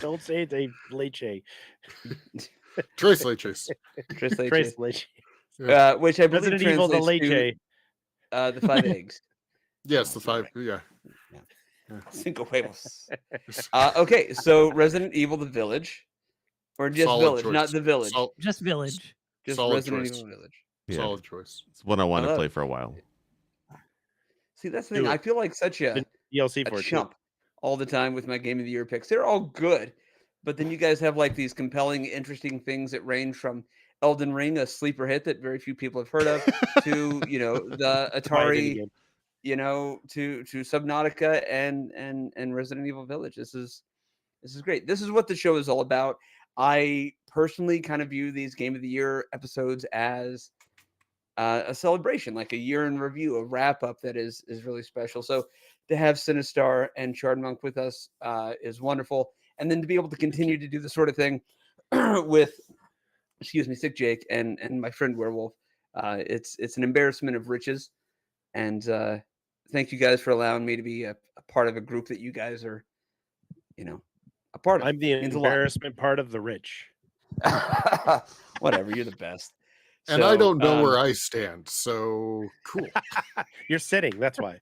S2: Don't say it, a leche.
S4: Tres leches.
S3: Tres leches.
S2: Tres leche.
S3: Which I believe
S2: Resident Evil, the
S3: translates
S2: leche.
S3: to the 5 eggs.
S4: Yes, the 5. Yeah.
S3: Cinco huevos. Okay, so Resident Evil: The Village, or just
S4: Solid
S3: Village,
S4: choice.
S3: not The Village,
S5: Just Village.
S3: just
S4: solid
S3: Resident
S4: choice.
S3: Evil Village.
S1: Yeah,
S4: Solid choice.
S1: it's one I want
S3: I
S1: to
S3: love
S1: play
S3: it.
S1: for a while.
S3: See, that's the
S2: Do
S3: thing. I
S2: it.
S3: feel like such a
S2: DLC for it. too.
S3: chump all the time with my Game of the Year picks. They're all good, but then you guys have like these compelling, interesting things that range from Elden Ring, a sleeper hit that very few people have heard of, to the
S2: Buy it in the
S3: Atari,
S2: game.
S3: to Subnautica and Resident Evil Village. This is great. This is what the show is all about. I personally kind of view these Game of the Year episodes as a celebration, like a year in review, a wrap up that is really special. So to have Sinistar and Chard Monk with us is wonderful, and then to be able to continue to do the sort of thing with, Sick Jake and my friend Werewolf, it's an embarrassment of riches, and thank you guys for allowing me to be a part of a group that you guys are, a part of.
S2: I'm the
S3: It means a lot.
S2: embarrassment part of the rich.
S3: Whatever, you're the best.
S4: And I
S3: So,
S4: don't know where I stand, so cool.
S2: You're sitting. That's why.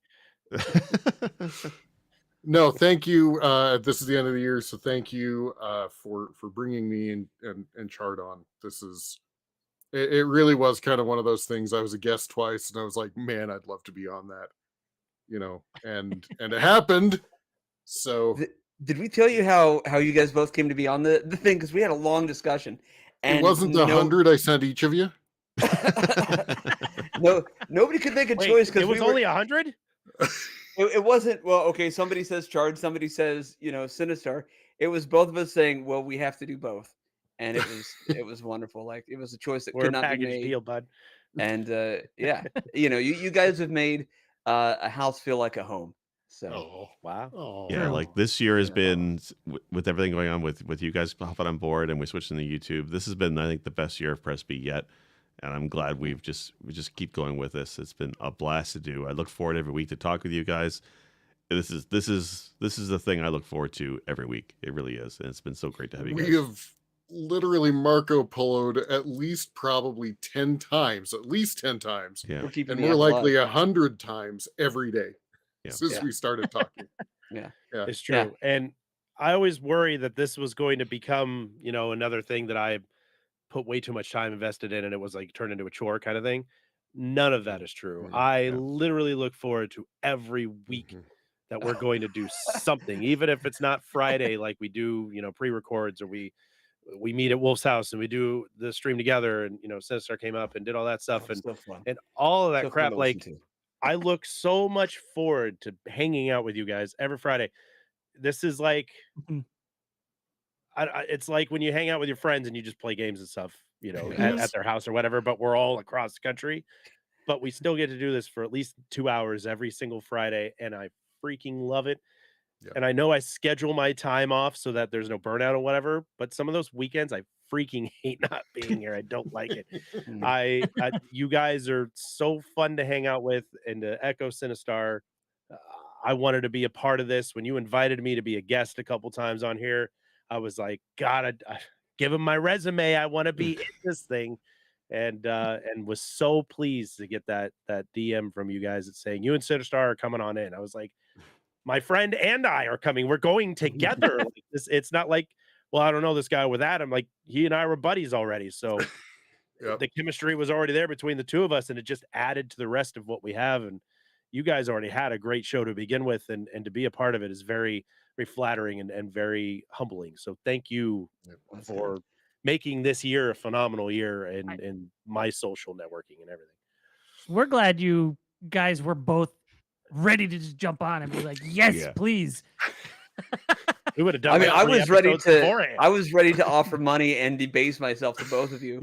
S4: No, thank you. This is the end of the year, so thank you for bringing me and Chard on. This is it really was kind of one of those things. I was a guest twice, and I was like, man, I'd love to be on that, and it happened. So
S3: Did we tell you how you guys both came to be on the thing? Because we had a long discussion. And
S4: it wasn't the 100 I sent each of you.
S3: No, nobody could make a
S2: Wait,
S3: choice because
S2: it was only 100.
S3: It wasn't. Well, okay. Somebody says Chard. Somebody says Sinistar. It was both of us saying, well, we have to do both, and it was wonderful. Like, it was a choice that
S2: We're
S3: could
S2: a
S3: not be
S2: package
S3: made.
S2: deal, bud.
S3: And yeah, you guys have made a house feel like a home. So
S4: Oh,
S2: Wow.
S4: oh,
S1: Yeah, like this year has been with everything going on with you guys hopping on board and we switched into YouTube. This has been, I think, the best year of Press B yet, and I'm glad we just keep going with this. It's been a blast to do. I look forward every week to talk with you guys. This is the thing I look forward to every week. It really is, and it's been so great to have you guys.
S4: we have literally Marco Polo'd at least probably 10 times, at least 10 times,
S1: Yeah,
S3: we're keeping
S4: and
S3: the
S4: more
S3: apple
S4: likely
S3: alive.
S4: 100 times every day
S1: Yeah.
S4: since
S3: Yeah.
S4: we started talking.
S3: Yeah.
S4: Yeah.
S2: It's true. And I always worry that this was going to become, another thing that I put way too much time invested in, and it was like turned into a chore kind of thing. None of that is true.
S4: Mhm.
S2: I
S1: Yeah.
S2: literally look forward to every week
S4: Mhm.
S2: that we're going to do something, even if it's not Friday, like we do, pre-records, or we meet at Wulff's house and we do the stream together, and Sinistar came up and did all that stuff, and
S3: So fun.
S2: all of that
S3: So fun
S2: crap.
S3: to listen
S2: Like,
S3: to.
S2: I look so much forward to hanging out with you guys every Friday. This is like,
S5: Mhm.
S2: it's like when you hang out with your friends and you just play games and stuff,
S3: Yes.
S2: at their house or whatever, but we're all across the country, but we still get to do this for at least 2 hours every single Friday, and I freaking love it.
S4: Yeah.
S2: And I know I schedule my time off so that there's no burnout or whatever, but some of those weekends I freaking hate not being here. I don't like it. You guys are so fun to hang out with, and to echo Sinistar, I wanted to be a part of this. When you invited me to be a guest a couple times on here, I was like, God, I give him my resume. I want to be in this thing. And was so pleased to get that DM from you guys that's saying you and Sinistar are coming on in. I was like, my friend and I are coming. We're going together. Like this, it's not like well, I don't know this guy with Adam. Like, he and I were buddies already. So
S4: Yep.
S2: the chemistry was already there between the two of us, and it just added to the rest of what we have. And you guys already had a great show to begin with, and to be a part of it is very, very flattering and very humbling. So thank you
S3: That's
S2: for making this year a phenomenal year in my social networking and everything.
S5: We're glad you guys were both ready to just jump on and be like, yes,
S1: Yeah.
S5: please.
S2: We would have done.
S3: I mean,
S2: that
S3: I
S2: 20
S3: was ready
S2: episodes
S3: to.
S2: beforehand.
S3: I was ready to offer money and debase myself to both of you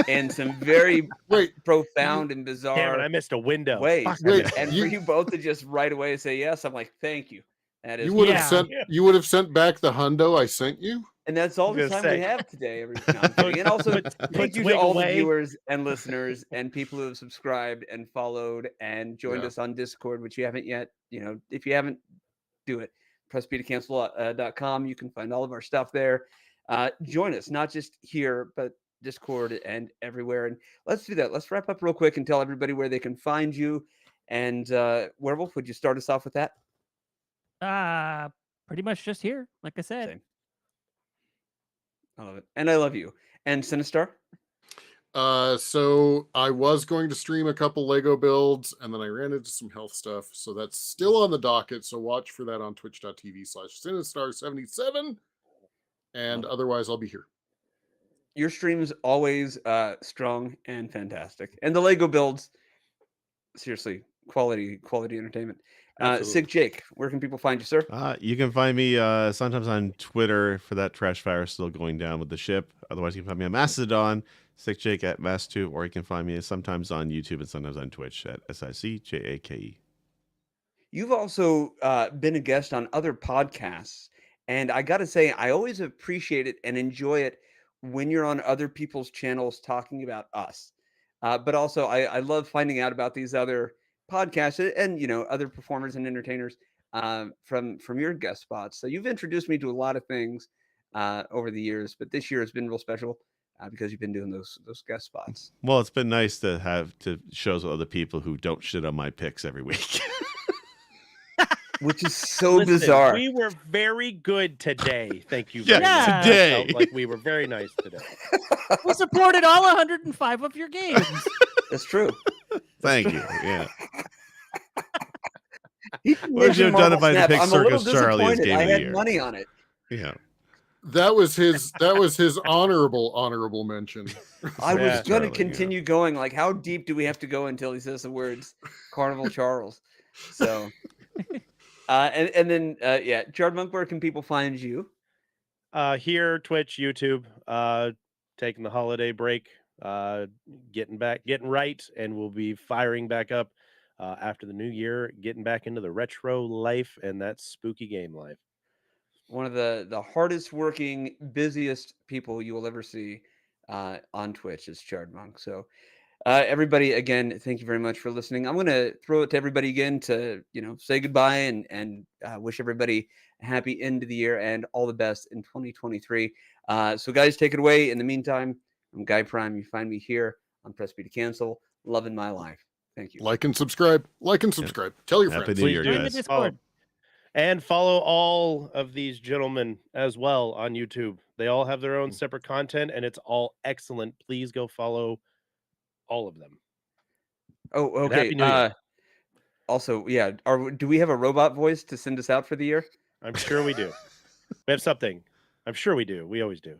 S3: in some very
S4: Wait,
S3: profound and
S2: Damn it,
S3: bizarre
S2: I missed a window.
S3: ways.
S2: Fuck, I
S4: Wait,
S2: missed
S3: And
S2: it.
S3: for you both to just right away say yes, I'm like, thank you. That is,
S4: you would
S5: Yeah.
S4: have sent you would have sent back the hundo I sent you.
S3: and that's all
S2: I
S3: the
S2: was
S3: time
S2: gonna
S3: we
S2: say.
S3: have today. No, I'm kidding. And also, thank you to
S2: Twig
S3: all the
S2: away.
S3: viewers and listeners and people who have subscribed and followed and joined
S4: Yeah.
S3: us on Discord, which you haven't yet. If you haven't, do it. PressBTCancel.com. You can find all of our stuff there. Join us, not just here, but Discord and everywhere. And let's do that. Let's wrap up real quick and tell everybody where they can find you. And Werewolf, would you start us off with that?
S5: Pretty much just here, like I said.
S3: Same. I love it. And I love you. And Sinistar?
S4: So I was going to stream a couple Lego builds, and then I ran into some health stuff. So that's still on the docket. So watch for that on twitch.tv/Sinistar77. And otherwise, I'll be here.
S3: Your stream's always strong and fantastic. And the Lego builds, seriously, quality entertainment.
S2: Absolutely.
S3: Sig Jake, where can people find you, sir?
S1: You can find me sometimes on Twitter for that trash fire still going down with the ship. Otherwise, you can find me on Mastodon, SickJake at Mast2, or you can find me sometimes on YouTube and sometimes on Twitch at SICJAKE.
S3: You've also been a guest on other podcasts. And I got to say, I always appreciate it and enjoy it when you're on other people's channels talking about us. But also, I love finding out about these other podcasts and other performers and entertainers from your guest spots. So you've introduced me to a lot of things over the years, but this year has been real special because you've been doing those guest spots.
S1: Well, it's been nice to have to shows with other people who don't shit on my picks every week.
S3: Which is so
S2: Listen,
S3: bizarre.
S2: We were very good today. Thank you.
S1: Yeah,
S2: very much.
S1: today.
S2: I felt like we were very nice today.
S5: We supported all 105 of your games.
S3: That's true.
S1: Thank you. Yeah.
S3: He
S1: What would you have done if I had
S3: Snap.
S1: picked
S3: I'm a little
S1: Circus Charlie as
S3: disappointed.
S1: game
S3: I
S1: of the
S3: had
S1: year?
S3: money on it.
S1: Yeah.
S4: That was his honorable mention.
S3: I was
S2: Yeah.
S3: going to
S1: Charlie,
S3: continue going. Like, how deep do we have to go until he says the words Carnival Charles? So, and then, Chard Monk, where can people find you?
S2: Here, Twitch, YouTube, taking the holiday break, getting right, and we'll be firing back up after the new year, getting back into the retro life and that spooky game life.
S3: One of the hardest working, busiest people you will ever see on Twitch is Chard Monk. So, everybody, again, thank you very much for listening. I'm going to throw it to everybody again to, say goodbye and wish everybody a happy end of the year and all the best in 2023. So, guys, take it away. In the meantime, I'm Guy Prime. You find me here on Press B to Cancel, loving my life. Thank you.
S4: Like and subscribe. Tell your
S1: Happy
S4: friends.
S1: New Year,
S5: Join the
S1: guys.
S5: Discord.
S2: And follow all of these gentlemen as well on YouTube. They all have their own separate content, and it's all excellent. Please go follow all of them.
S3: Oh,
S2: And
S3: okay.
S2: Happy New Year.
S3: Also, yeah. Do we have a robot voice to send us out for the year?
S2: I'm sure we do. We have something. I'm sure we do. We always do.